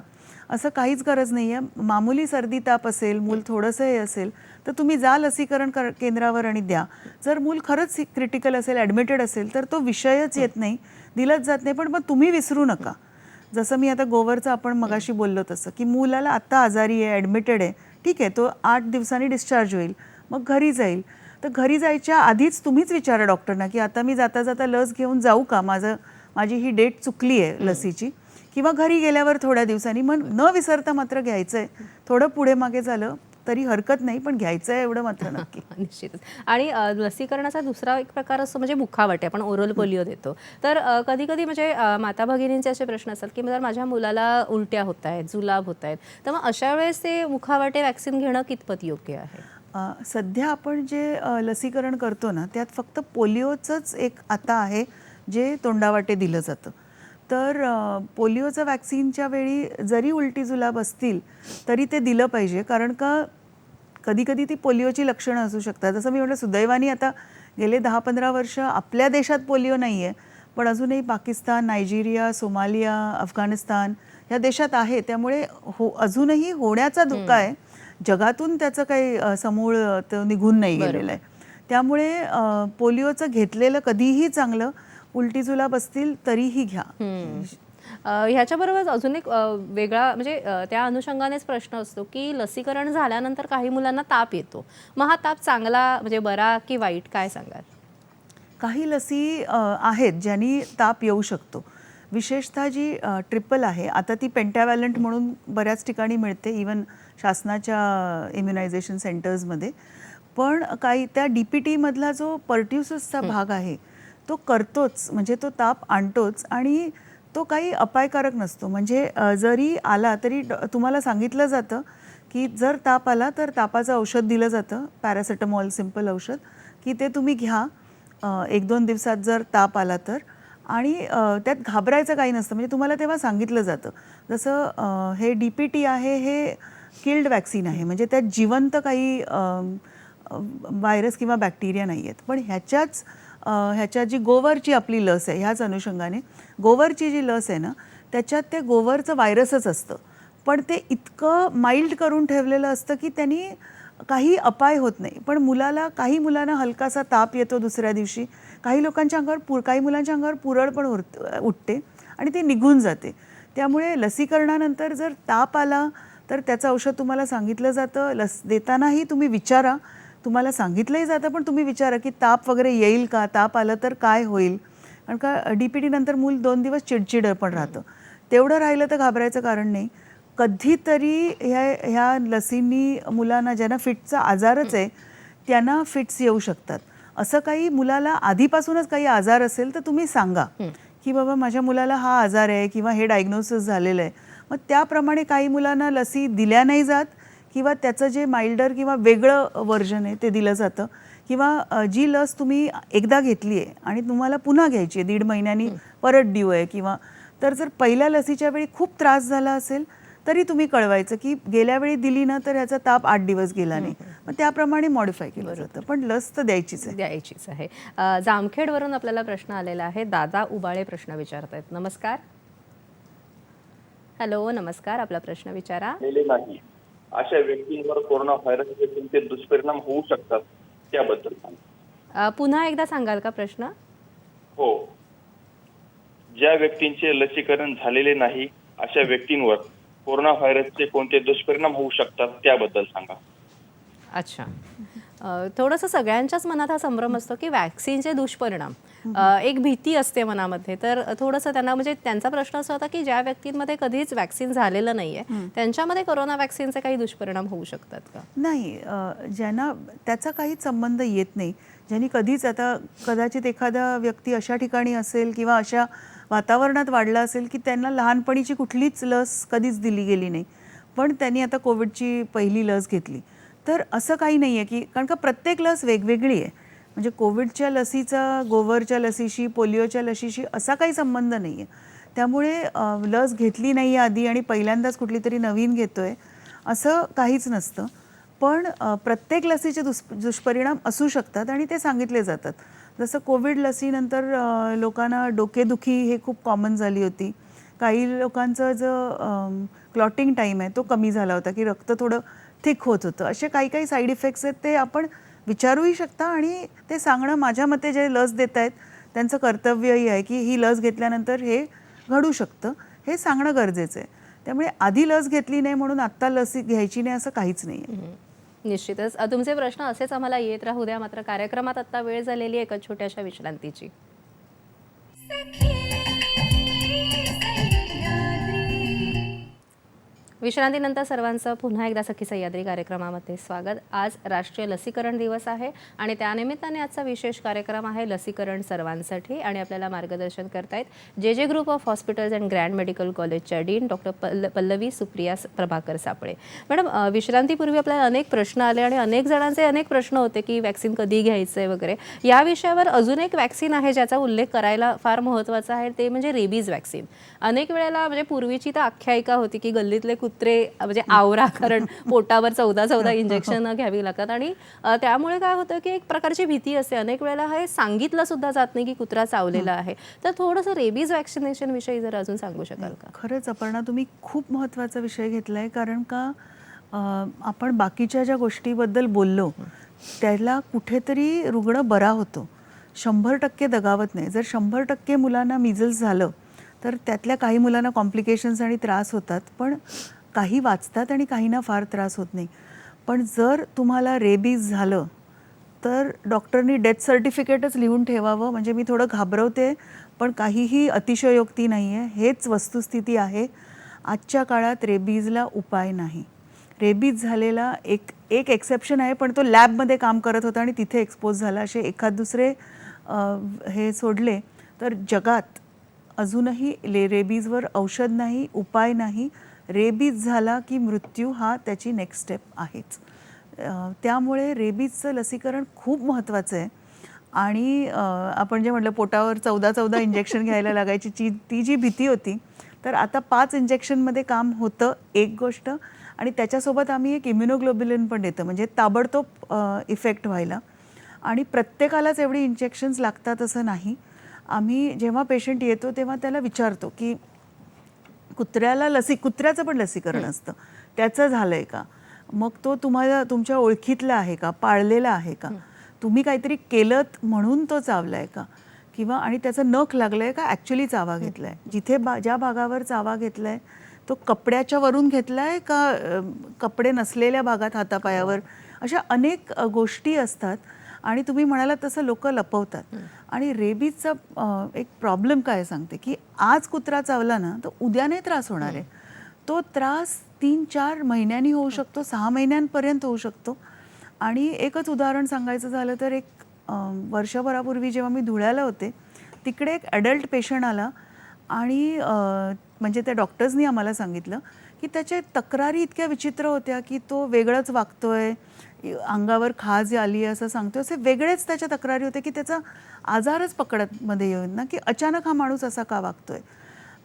असं काहीच गरज नाही आहे. मामूली सर्दी ताप असेल, मूल थोडंसं हे असेल, तर तुम्ही जा लसीकरण केंद्रावर आणि द्या. जर मूल खरंच क्रिटिकल असेल, ॲडमिटेड असेल, तर तो विषयच येत नाही, दिलंच जात नाही. पण मग तुम्ही विसरू नका. जसं मी आता गोवरचं आपण मगाशी बोललो तसं, की मुलाला आत्ता आजारी आहे, ॲडमिटेड आहे, ठीक आहे, तो 8 दिवसांनी डिस्चार्ज होईल, मग घरी जाईल. तर घरी जायच्या आधीच तुम्हीच विचारा डॉक्टरना की आता मी जाता जाता लस घेऊन जाऊ का, माझी ही डेट चुकली आहे लसीची, किंवा घरी गेल्यावर थोड्या दिवसांनी. मग न विसरता मात्र घ्यायचं आहे. थोडं पुढे मागे झालं तरी हरकत नाही, पण घ्यायचं आहे एवढं मात्र नक्की. निश्चितच. आणि लसीकरणाचा दुसरा एक प्रकार असतो म्हणजे मुखावाटे, आपण ओरल पोलिओ देतो. तर कधी कधी म्हणजे माता भगिनींचे असे प्रश्न असतात की जर माझ्या मुलाला उलट्या होत आहेत, जुलाब होत आहेत, तर मग अशा वेळेस ते मुखावाटे वॅक्सिन घेणं कितपत योग्य आहे? सध्या आपण जे लसीकरण करतो ना, त्यात फक्त पोलिओचंच एक आता आहे जे तोंडावाटे दिलं जातं. तर पोलिओचं वॅक्सिनच्या वेळी जरी उलटी जुलाब असतील तरी ते दिलं पाहिजे, कारण का कधीकधी ती पोलिओची लक्षणं असू शकतात. जसं मी म्हटलं, सुदैवाने आता गेले 10-15 वर्ष आपल्या देशात पोलिओ नाही आहे, पण अजूनही पाकिस्तान, नायजेरिया, सोमालिया, अफगाणिस्तान ह्या देशात आहे. त्यामुळे अजूनही होण्याचा धोका आहे. जगातून त्याचं काही समूळ निघून नाही गेलेलं आहे. त्यामुळे पोलिओचं घेतलेलं कधीही चांगलं. उलटी जुलाब असतील तरीही घ्या. ह्याच्याबरोबर अजून एक वेगळा म्हणजे त्या अनुषंगानेच प्रश्न असतो की लसीकरण झाल्यानंतर काही मुलांना ताप येतो. मग हा ताप चांगला म्हणजे बरा की वाईट, काय सांगाल? काही लसी आहेत ज्यांनी ताप येऊ शकतो. विशेषतः जी ट्रिपल आहे, आता ती पेंटावॅलंट म्हणून बऱ्याच ठिकाणी मिळते, इवन शासनाच्या इम्युनायझेशन सेंटर्समध्ये. पण काही त्या DPT मधला जो पर्ट्युसिसचा भाग आहे तो करतोच, म्हणजे तो ताप आणतोच आणि तो काही अपायकारक नसतो. म्हणजे जरी आला तरी तुम्हाला सांगितलं जातं की जर ताप आला तर तापाचं औषध दिलं जातं, पॅरासिटामॉल सिंपल औषध, की ते तुम्ही घ्या 1-2 दिवसात जर ताप आला तर. आणि त्यात घाबरायचं काही नसतं, म्हणजे तुम्हाला तेव्हा सांगितलं जातं. जसं हे DPT आहे, हे किल्ड वॅक्सिन आहे, म्हणजे त्यात जिवंत काही व्हायरस किंवा बॅक्टेरिया नाही आहेत. पण ह्याच्यात जी गोवरची आपली लस आहे, ह्याच अनुषंगाने गोवरची जी लस आहे ना, त्याच्यात ते गोवरचं व्हायरसच असतं, पण ते इतकं माइल्ड करून ठेवलेलं असतं की त्यांनी काही अपाय होत नाही. पण काही मुलांना हलकासा ताप येतो दुसऱ्या दिवशी, काही मुलांच्या अंगावर पुरळ पण उठते आणि ती निघून जाते. त्यामुळे लसीकरणानंतर जर ताप आला तर त्याचं औषध तुम्हाला सांगितलं जातं. लस देतानाही तुम्ही विचारा, तुम्हाला सांगितलंही जातं, पण तुम्ही विचारा की ताप वगैरे येईल का, ताप आलं तर काय होईल. कारण का DPT नंतर मूल 2 दिवस चिडचिड पण राहतं. तेवढं राहिलं तर घाबरायचं कारण नाही. कधीतरी ह्या लसींनी मुलांना, ज्यांना फिटचा आजारच आहे त्यांना फिट्स येऊ शकतात. असं काही मुलाला आधीपासूनच काही आजार असेल तर तुम्ही सांगा की बाबा माझ्या मुलाला हा आजार आहे किंवा हे डायग्नोसिस झालेलं आहे. मग त्याप्रमाणे काही मुलांना लसी दिल्या नाही जात किंवा त्याचं जे माइल्डर किंवा वेगळं व्हर्जन आहे ते दिलं जातं. किंवा जी लस तुम्ही एकदा घेतली आहे आणि तुम्हाला पुन्हा घ्यायची आहे, 1.5 महिन्यांनी परत ड्यू आहे, किंवा तर जर पहिल्या लसीच्या वेळी खूप त्रास झाला असेल तरी तुम्ही कळवायचं की गेल्या वेळी दिली ना तर ह्याचा ताप 8 दिवस गेला नाही, मग त्याप्रमाणे मॉडिफाय केलं जातं. पण लस तर द्यायचीच आहे. जामखेडवरून आपल्याला प्रश्न आलेला आहे. दादा उबाळे प्रश्न विचारतायत. नमस्कार. हॅलो, नमस्कार, आपला प्रश्न विचारा. नाही, अशा व्यक्तींवर कोरोना व्हायरसचे कोणते दुष्परिणाम होऊ शकतात त्याबद्दल सांगा. पुन्हा एकदा सांगाल का प्रश्न? हो, ज्या व्यक्तींचे लसीकरण झालेले नाही अशा व्यक्तींवर कोरोना व्हायरसचे कोणते दुष्परिणाम होऊ शकतात त्याबद्दल सांगा. अच्छा. थोडंसं सगळ्यांच्याच मनात हा संभ्रम असतो की वॅक्सिनचे दुष्परिणाम, एक भीती असते मनामध्ये. तर थोडंसं त्यांना, म्हणजे त्यांचा प्रश्न असा होता की ज्या व्यक्तींमध्ये कधीच वॅक्सिन झालेलं नाहीये त्यांच्यामध्ये कोरोना वॅक्सिनचे काही दुष्परिणाम होऊ शकतात का? नाही, ज्यांना त्याचा काहीच संबंध येत नाही, ज्यांनी कधीच, आता कदाचित एखादा व्यक्ती अशा ठिकाणी असेल किंवा अशा वातावरणात वाढला असेल की त्यांना लहानपणीची कुठलीच लस कधीच दिली गेली नाही, पण त्यांनी आता कोविडची पहिली लस घेतली, तर असं काही नाही आहे की, कारण का प्रत्येक लस वेगवेगळी आहे. म्हणजे कोविडच्या लसीचा गोवरच्या लसीशी, पोलिओच्या लसीशी असा काही संबंध नाही आहे. त्यामुळे लस घेतली नाही आहे आधी आणि पहिल्यांदाच कुठली तरी नवीन घेतो आहे असं काहीच नसतं. पण प्रत्येक लसीचे दुष्परिणाम असू शकतात आणि ते सांगितले जातात. जसं कोविड लसीनंतर लोकांना डोकेदुखी हे खूप कॉमन झाली होती. काही लोकांचं जो क्लॉटिंग टाईम आहे तो कमी झाला होता, की रक्त थोडं थिक होत होतं. असे काही काही साईड इफेक्ट्स आहेत ते आपण विचारूही शकता आणि ते सांगणं माझ्या मते जे लस देत आहेत त्यांचं कर्तव्यही आहे, की ही लस घेतल्यानंतर हे घडू शकतं, हे सांगणं गरजेचं आहे. त्यामुळे आधी लस घेतली नाही म्हणून आत्ता लस घ्यायची नाही असं काहीच नाही आहे. निश्चितच तुमचे प्रश्न असेच आम्हाला येत राहू द्या. मात्र कार्यक्रमात आता वेळ झालेली आहे एका छोट्याशा विश्रांतीची. विश्रांतीनंतर सर्वांचं पुन्हा एकदा सखी सह्याद्री कार्यक्रमामध्ये स्वागत. आज राष्ट्रीय लसीकरण दिवस आहे आणि त्यानिमित्ताने आजचा विशेष कार्यक्रम आहे लसीकरण सर्वांसाठी. आणि आपल्याला मार्गदर्शन करतायत जे group of hospitals and grand medical कॉलेजच्या डीन डॉक्टर पल्लवी सुप्रिया प्रभाकर सापळे. मॅडम, विश्रांतीपूर्वी आपल्याला अनेक प्रश्न आले आणि अनेक जणांचे अनेक प्रश्न होते की वॅक्सिन कधी घ्यायचं आहे वगैरे. या विषयावर अजून एक वॅक्सिन आहे ज्याचा उल्लेख करायला फार महत्त्वाचा आहे, ते म्हणजे रेबीज वॅक्सिन. अनेक वेळेला म्हणजे पूर्वीची तर आख्यायिका होती की गल्लीतले कुत्रे म्हणजे आवरा, कारण पोटावर 14 इंजेक्शन घ्यावी लागतात आणि त्यामुळे काय होतं की एक प्रकारची भीती असते. अनेक वेळेला हे सांगितलं सुद्धा जात नाही की कुत्रा चावलेला आहे. तर थोडंसं रेबीज वॅक्सिनेशन विषयी जर अजून सांगू शकाल का? खरंच अपर्णा, तुम्ही खूप महत्त्वाचा विषय घेतला आहे. कारण का आपण बाकीच्या ज्या गोष्टीबद्दल बोललो त्याला कुठेतरी रुग्ण बरा होतो, 100% दगावत नाही. जर 100% मुलांना मिजल्स झालं तर त्यातल्या काही मुलांना कॉम्प्लिकेशन्स आणि त्रास होतात, पण काही वाचतात आणि काहींना फार त्रास होत नाही. पण जर तुम्हाला रेबीज झालं तर डॉक्टरनी डेथ सर्टिफिकेटच लिहून ठेवावं. म्हणजे मी थोडं घाबरवते, पण काहीही अतिशयोक्ती नाही आहे, हेच वस्तुस्थिती आहे. आजच्या काळात रेबीजला उपाय नाही. रेबीज झालेला एक एक्सेप्शन आहे, पण तो लॅबमध्ये काम करत होता आणि तिथे एक्सपोज झाला. असे एखाद दुसरे हे सोडले तर जगात अजूनही रेबीजवर औषध नाही, उपाय नाही. रेबीज झाला की मृत्यू हा त्याची नेक्स्ट स्टेप आहेच. त्यामुळे रेबीजचं लसीकरण खूप महत्त्वाचं आहे. आणि आपण जे म्हटलं पोटावर 14 इंजेक्शन घ्यायला लागायची ती जी भीती होती, तर आता 5 इंजेक्शनमध्ये काम होतं एक गोष्ट. आणि त्याच्यासोबत आम्ही एक इम्युनोग्लोब्युलिन पण देतो, म्हणजे ताबडतोब इफेक्ट व्हायला. आणि प्रत्येकालाच एवढी इंजेक्शन्स लागतात असं नाही. आम्ही जेव्हा पेशंट येतो तेव्हा त्याला विचारतो की कुत्र्याचं पण लसीकरण असतं, त्याचं झालं आहे का, मग तो तुम्हाला तुमच्या ओळखीतला आहे का, पाळलेला आहे का, तुम्ही काहीतरी केलं म्हणून तो चावला आहे का, किंवा आणि त्याचं नख लागलं आहे का, ॲक्च्युली चावा घेतला आहे, जिथे ज्या भागावर चावा घेतला आहे तो कपड्याच्या वरून घेतला आहे का कपडे नसलेल्या भागात हातापायावर. अशा अनेक गोष्टी असतात आणि तुम्ही म्हणालात तसं लोक लपवतात. आणि रेबीजचा एक प्रॉब्लेम काय सांगते की आज कुत्रा चावला ना तर उद्या नाही त्रास होणार आहे. तो त्रास 3-4 महिन्यांनी होऊ शकतो, 6 महिन्यांपर्यंत होऊ शकतो. आणि एकच उदाहरण सांगायचं झालं तर एक वर्षभरापूर्वी जेव्हा मी धुळ्याला होते तिकडे एक ॲडल्ट पेशंट आला आणि म्हणजे त्या डॉक्टर्सनी आम्हाला सांगितलं की त्याच्या तक्रारी इतक्या विचित्र होत्या की तो वेगळंच वागतोय, अंगावर खाज आली असं सांगतोय, असे वेगळेच त्याच्या तक्रारी होते की त्याचा आजारच पकडत मध्ये येऊन ना की अचानक हा माणूस असा का वागतोय.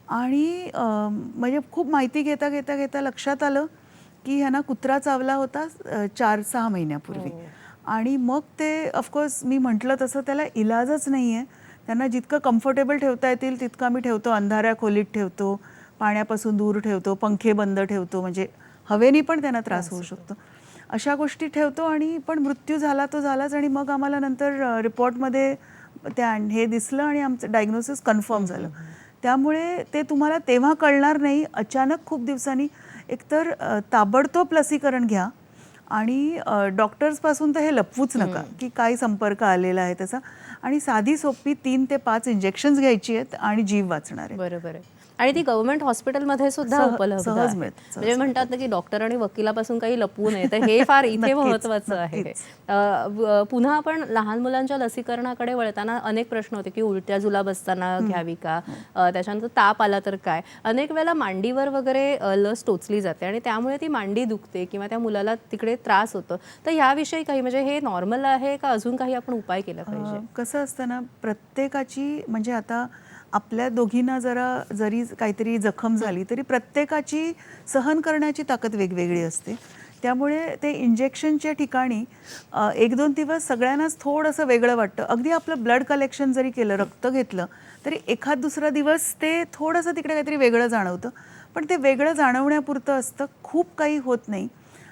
आणि म्हणजे खूप माहिती घेता घेता घेता लक्षात आलं की ह्यांना कुत्रा चावला होता 4-6 महिन्यापूर्वी. आणि मग ते ऑफकोर्स मी म्हटलं तसं त्याला इलाजच नाही आहे. त्यांना जितकं कम्फर्टेबल ठेवता येतील तितकं आम्ही ठेवतो, अंधाऱ्या खोलीत ठेवतो, पाण्यापासून दूर ठेवतो, पंखे बंद ठेवतो, म्हणजे हवेनी पण त्यांना त्रास होऊ शकतो, अशा गोष्टी ठेवतो. आणि पण मृत्यू झाला तो झालाच. आणि मग आम्हाला नंतर रिपोर्टमध्ये हे दिसलं आणि आमचं डायग्नोसिस कन्फर्म झालं. त्यामुळे ते तुम्हाला तेव्हा कळणार नाही, अचानक खूप दिवसांनी. एकतर ताबडतोब लसीकरण घ्या आणि डॉक्टर्सपासून तर हे लपवूच नका की काय संपर्क आलेला आहे त्याचा. आणि साधी सोपी 3 ते 5 इंजेक्शन्स घ्यायची आहेत आणि जीव वाचणार आहे. बरोबर आहे. आणि ती गव्हर्नमेंट हॉस्पिटलमध्ये सुद्धा उपलब्ध सहज आहे. मिळते, म्हणजे म्हणतात ना की डॉक्टर आणि वकिलापासून काही लपवू नये, तर हे फार इथे महत्त्वाचं आहे. पुन्हा आपण लहान मुलांच्या लसीकरणाकडे वळताना अनेक प्रश्न होते की उलट्या जुलाब असताना घ्यावी का, त्याच्यानंतर ताप आला तर काय. अनेक वेळेला मांडीवर वगैरे लस टोचली जाते आणि त्यामुळे ती मांडी दुखते किंवा त्या मुलाला तिकडे त्रास होतो. तर याविषयी काही म्हणजे हे नॉर्मल आहे का अजून काही आपण उपाय केला पाहिजे? कसं असतं ना, प्रत्येकाची म्हणजे आता आपल्या दोघींना जरी काहीतरी जखम झाली तरी प्रत्येकाची सहन करण्याची ताकद वेगवेगळी असते. त्यामुळे ते इंजेक्शनच्या ठिकाणी 1-2 दिवस सगळ्यांनाच थोडंसं वेगळं वाटतं. अगदी आपलं ब्लड कलेक्शन जरी केलं, रक्त घेतलं, तरी एखाद दुसरा दिवस ते थोडंसं तिकडे काहीतरी वेगळं जाणवतं. पण ते वेगळं जाणवण्यापुरतं असतं, खूप काही होत नाही.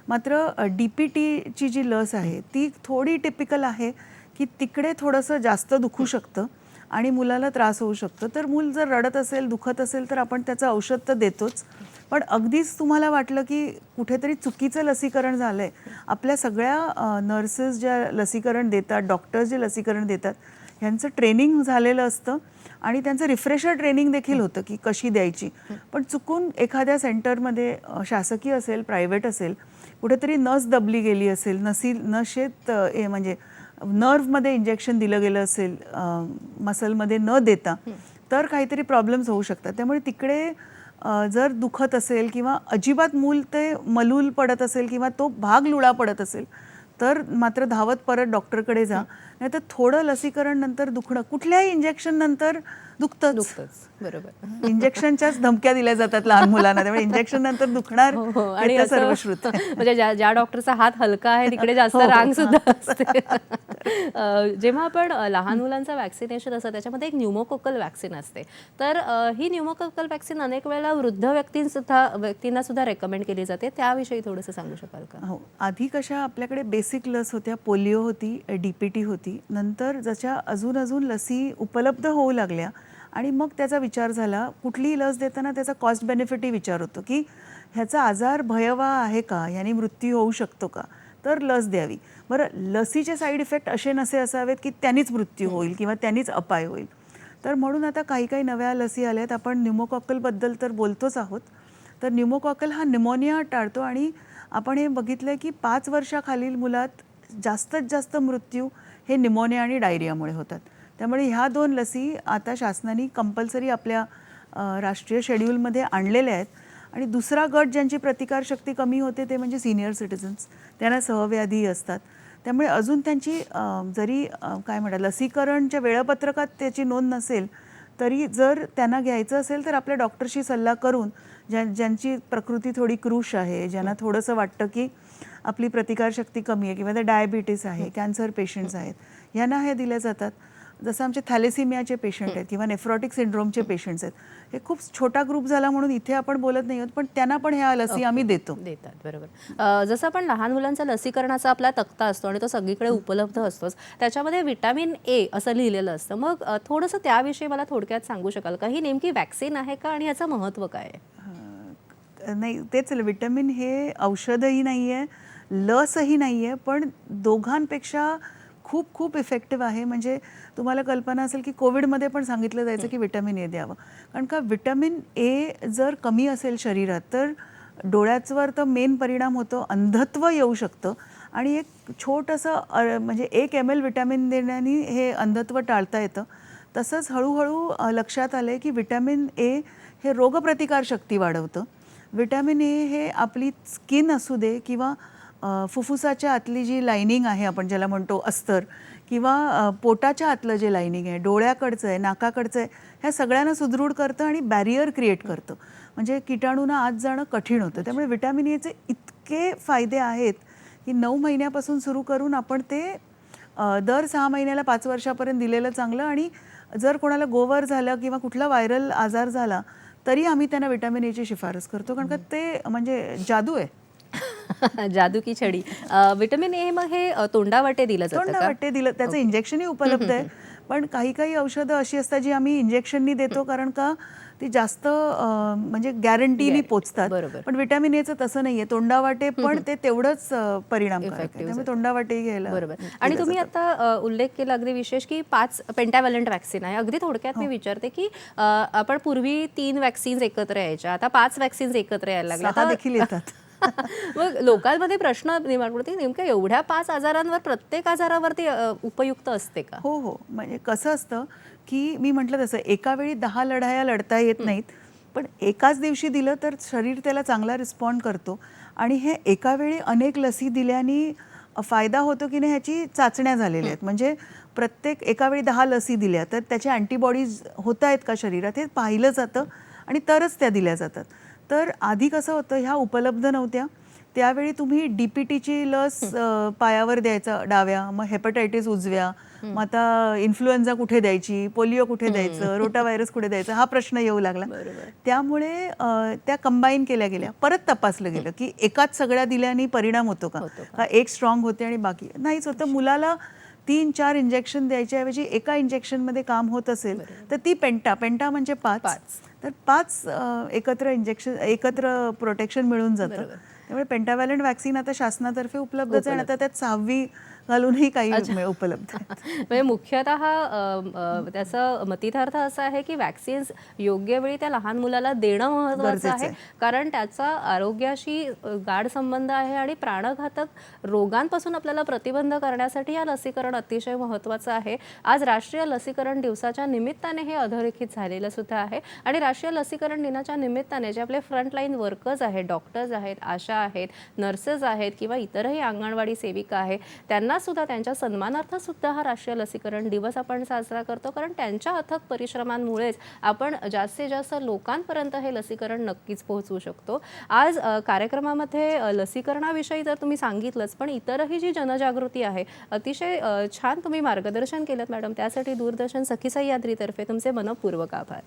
मात्र DPTची जी लस आहे ती थोडी टिपिकल आहे की तिकडे थोडंसं जास्त दुखू शकतं आणि मुलाला त्रास होऊ शकतो. तर मूल जर रडत असेल, दुखत असेल तर आपण त्याचं औषध तर देतोच. पण अगदीच तुम्हाला वाटलं की कुठेतरी चुकीचं लसीकरण झालं आहे, आपल्या सगळ्या नर्सेस ज्या लसीकरण देतात, डॉक्टर्स जे लसीकरण देतात, ह्यांचं ट्रेनिंग झालेलं असतं आणि त्यांचं रिफ्रेशर ट्रेनिंग देखील होतं की कशी द्यायची. पण चुकून एखाद्या सेंटरमध्ये शासकीय असेल, प्रायव्हेट असेल, कुठेतरी नस दबली गेली असेल, नशेत म्हणजे नर्वमध्ये इंजेक्शन दिलं गेलं असेल मसलमध्ये न देता, तर काहीतरी प्रॉब्लेम्स होऊ शकतात. त्यामुळे तिकडे जर दुखत असेल किंवा अजिबात मूल ते मलूल पडत असेल किंवा तो भाग लुळा पडत असेल तर मात्र धावत परत डॉक्टरकडे जा. नाहीतर थोडं लसीकरण नंतर दुखणं, कुठल्याही इंजेक्शन नंतर दुखतंच. बरोबर. इंजेक्शनच्याच धमक्या दिल्या जातात लहान मुलांना, त्यामुळे इंजेक्शन नंतर दुखणार आणि हे तर असं सर्वश्रुत आहे. म्हणजे ज्या डॉक्टरचा हात हलका आहे तिकडे जास्त रांग सुद्धा असते. जेव्हा आपण लहान मुलांचं वॅक्सिनेशन असतं त्याच्यामध्ये एक न्यूमोकोकल वॅक्सिन असते. तर ही न्यूमोकोकल वॅक्सिन अनेक वेळेला वृद्ध व्यक्तींना सुद्धा रेकमेंड केली जाते. त्याविषयी थोडंसं सांगू शकाल का? हो, आधी कशा आपल्याकडे बेसिक लस होत्या, पोलिओ होती, DPT होती. नंतर जशा अजून लसी उपलब्ध होऊ लागल्या आणि मग त्याचा विचार झाला, कुठलीही लस देताना त्याचा कॉस्ट बेनिफिटही विचार होतो की ह्याचा आजार भयावह आहे का, ह्यानी मृत्यू होऊ शकतो का, तर लस द्यावी. बरं, लसीचे साईड इफेक्ट असे नसे असावेत की त्यांनीच मृत्यू होईल किंवा त्यांनीच अपाय होईल. तर म्हणून आता काही नव्या लसी आल्यात. आपण न्यूमोकॉकलबद्दल तर बोलतोच आहोत. तर न्यूमोकॉकल हा निमोनिया टाळतो आणि आपण हे बघितलं की 5 वर्षाखालील मुलात जास्तीत जास्त मृत्यू हे निमोनिया आणि डायरियामुळे होतात. त्यामुळे ह्या 2 लसी आता शासनाने कंपल्सरी आपल्या राष्ट्रीय शेड्यूलमध्ये आणलेल्या आहेत. आणि दुसरा गट ज्यांची प्रतिकारशक्ती कमी होते ते म्हणजे सिनियर सिटिझन्स, त्यांना सहव्याधी असतात. त्यामुळे अजून त्यांची जरी काय म्हणतात लसीकरणच्या वेळापत्रकात त्याची नोंद नसेल तरी जर त्यांना घ्यायचं असेल तर आपल्या डॉक्टरशी सल्ला करून ज्यांची प्रकृती थोडी क्रूश आहे, ज्यांना थोडंसं वाटतं की आपली प्रतिकारशक्ती कमी आहे किंवा ते डायबिटीस आहे, कॅन्सर पेशंट्स आहेत, ह्यांना हे दिले जातात. जसं आमचे थॅलेसिमियाचे पेशंट आहेत किंवा नेफ्रॉटिक सिंड्रोमचे पेशंट्स आहेत, हे खूप छोटा ग्रुप झाला म्हणून इथे आपण बोलत नाही आहोत, पण त्यांना पण ह्या लसी आम्ही देतात. बरोबर. जसं आपण लहान मुलांचा लसीकरणाचा आपला तक्ता असतो आणि तो सगळीकडे उपलब्ध असतोच, त्याच्यामध्ये व्हिटॅमिन A असं लिहिलेलं असतं. मग थोडंसं त्याविषयी मला थोडक्यात सांगू शकाल का? ही नेमकी वॅक्सिन आहे का आणि याचं महत्त्व काय आहे? नाही, तेच विटॅमिन हे औषधही नाही आहे, लसही नाही आहे, पण दोघांपेक्षा खूप इफेक्टिव्ह आहे. म्हणजे तुम्हाला कल्पना असेल की कोविडमध्ये पण सांगितलं जायचं की विटॅमिन A द्यावं, कारण का विटॅमिन A जर कमी असेल शरीरात तर डोळ्यावर तर मेन परिणाम होतो, अंधत्व येऊ शकतं आणि एक छोटंसं म्हणजे 1 ml विटॅमिन देण्याने हे अंधत्व टाळता येतं. तसंच हळूहळू लक्षात आलं आहे की विटॅमिन A हे रोगप्रतिकारशक्ती वाढवतं. विटॅमिन A हे आपली स्किन असू दे किंवा फुफ्फुसाच्या आतली जी लायनिंग आहे आपण ज्याला म्हणतो अस्तर, किंवा पोटाच्या आतलं जे लायनिंग आहे, डोळ्याकडचं आहे, नाकाकडचं आहे, ह्या सगळ्यांना सुदृढ करतं आणि बॅरियर क्रिएट करतं. म्हणजे किटाणूंना आत जाणं कठीण होतं. त्यामुळे विटॅमिन Aचे इतके फायदे आहेत की 9 महिन्यापासून सुरू करून आपण ते दर 6 महिन्याला 5 वर्षापर्यंत दिलेलं चांगलं. आणि जर कोणाला गोवर झालं किंवा कुठला व्हायरल आजार झाला तरी आम्ही त्यांना विटॅमिन Aची शिफारस करतो, कारण का ते म्हणजे जादू आहे. जादू की छडी. विटॅमिन A मग हे तोंडावाटे दिलं जातं का? तोंडावाटे दिलं, त्याचं इंजेक्शनही उपलब्ध आहे. पण काही औषधं अशी असतात जी आम्ही इंजेक्शननी देतो, कारण का ती जास्त म्हणजे गॅरंटीनी पोचतात. पण विटॅमिन Aचं तसं नाहीये, तोंडावाटे पण ते तेवढंच परिणामकारक आहे. त्यामुळे तोंडावाटे घ्यायला. बरोबर. आणि तुम्ही आता उल्लेख केला अगदी विशेष की 5 पेंटाव्हॅलंट वॅक्सिन आहे. अगदी थोडक्यात मी विचारते की आपण पूर्वी 3 वॅक्सिन्स एकत्र यायच्या, आता 5 वॅक्सिन्स एकत्र यायला लागल्या. 6 देखील येतात. मग लोकांमध्ये प्रश्न निर्माण होतो, नेमक्या एवढ्या 5 आजारांवर प्रत्येक आजारावरती उपयुक्त असते का? हो, म्हणजे कसं असतं की मी म्हटलं तसं एका वेळी 10 लढाया लढता येत नाहीत, पण एकाच दिवशी दिलं तर शरीर त्याला चांगला रिस्पॉन्ड करतो. आणि हे एका वेळी अनेक लसी दिल्याने फायदा होतो की नाही ह्याची चाचण्या झालेल्या आहेत. म्हणजे प्रत्येक एका वेळी 10 लसी दिल्या तर त्याच्या अँटीबॉडीज होत आहेत का शरीरात हे पाहिलं जातं आणि तरच त्या दिल्या जातात. तर आधी कसं होतं, ह्या उपलब्ध नव्हत्या. त्यावेळी तुम्ही DPTची लस पायावर द्यायचा डाव्या, मग हेपटायटिस उजव्या, मग आता इन्फ्लुएन्झा कुठे द्यायची, पोलिओ कुठे द्यायचं, रोटा व्हायरस कुठे द्यायचं, हा प्रश्न येऊ लागला. त्यामुळे त्या कंबाईन केल्या गेल्या. परत तपासलं गेलं की एकाच सगळ्या दिल्याने परिणाम होतो का, का एक स्ट्रॉंग होते आणि बाकी नाहीच होतं. मुलाला 3-4 इंजेक्शन द्यायच्याऐवजी एका इंजेक्शनमध्ये काम होत असेल तर ती पेंटा म्हणजे 5 तर 5 एकत्र प्रोटेक्शन मिळून जातं. त्यामुळे पेंटाव्हॅलंट वॅक्सिन आता शासनातर्फे उपलब्धच आहे आणि आता त्यात 6वी घालूनही काही उपलब्ध आहे. म्हणजे मुख्यतः त्याचा मतितार्थ असा आहे की वॅक्सिन्स योग्य वेळी त्या लहान मुलाला देणं महत्त्वाचं आहे, कारण त्याचा आरोग्याशी गाढ संबंध आहे आणि प्राणघातक रोगांपासून आपल्याला प्रतिबंध करण्यासाठी या लसीकरण अतिशय महत्त्वाचं आहे. आज राष्ट्रीय लसीकरण दिवसाच्या निमित्ताने हे अधोरेखित झालेलं सुद्धा आहे आणि राष्ट्रीय लसीकरण दिनाच्या निमित्ताने जे आपले फ्रंटलाईन वर्कर्स आहेत, डॉक्टर्स आहेत, आशा आहेत, नर्सेस आहेत किंवा इतरही अंगणवाडी सेविका आहे, त्यांना सुद्धा त्यांच्या सन्मानार्थ सुद्धा हा राष्ट्रीय लसीकरण दिवस आपण साजरा करतो, कारण त्यांच्या अथक परिश्रमांमुळेच आपण जास्तीत जास्त लोकांपर्यंत हे लसीकरण नक्कीच पोहोचवू शकतो. आज कार्यक्रमामध्ये लसीकरणाविषयी तर तुम्ही सांगितलंच, पण इतरही जी जनजागृती आहे अतिशय छान तुम्ही मार्गदर्शन केलं मॅडम. त्यासाठी दूरदर्शन सखी सह्याद्रीतर्फे तुमचे मनपूर्वक आभार.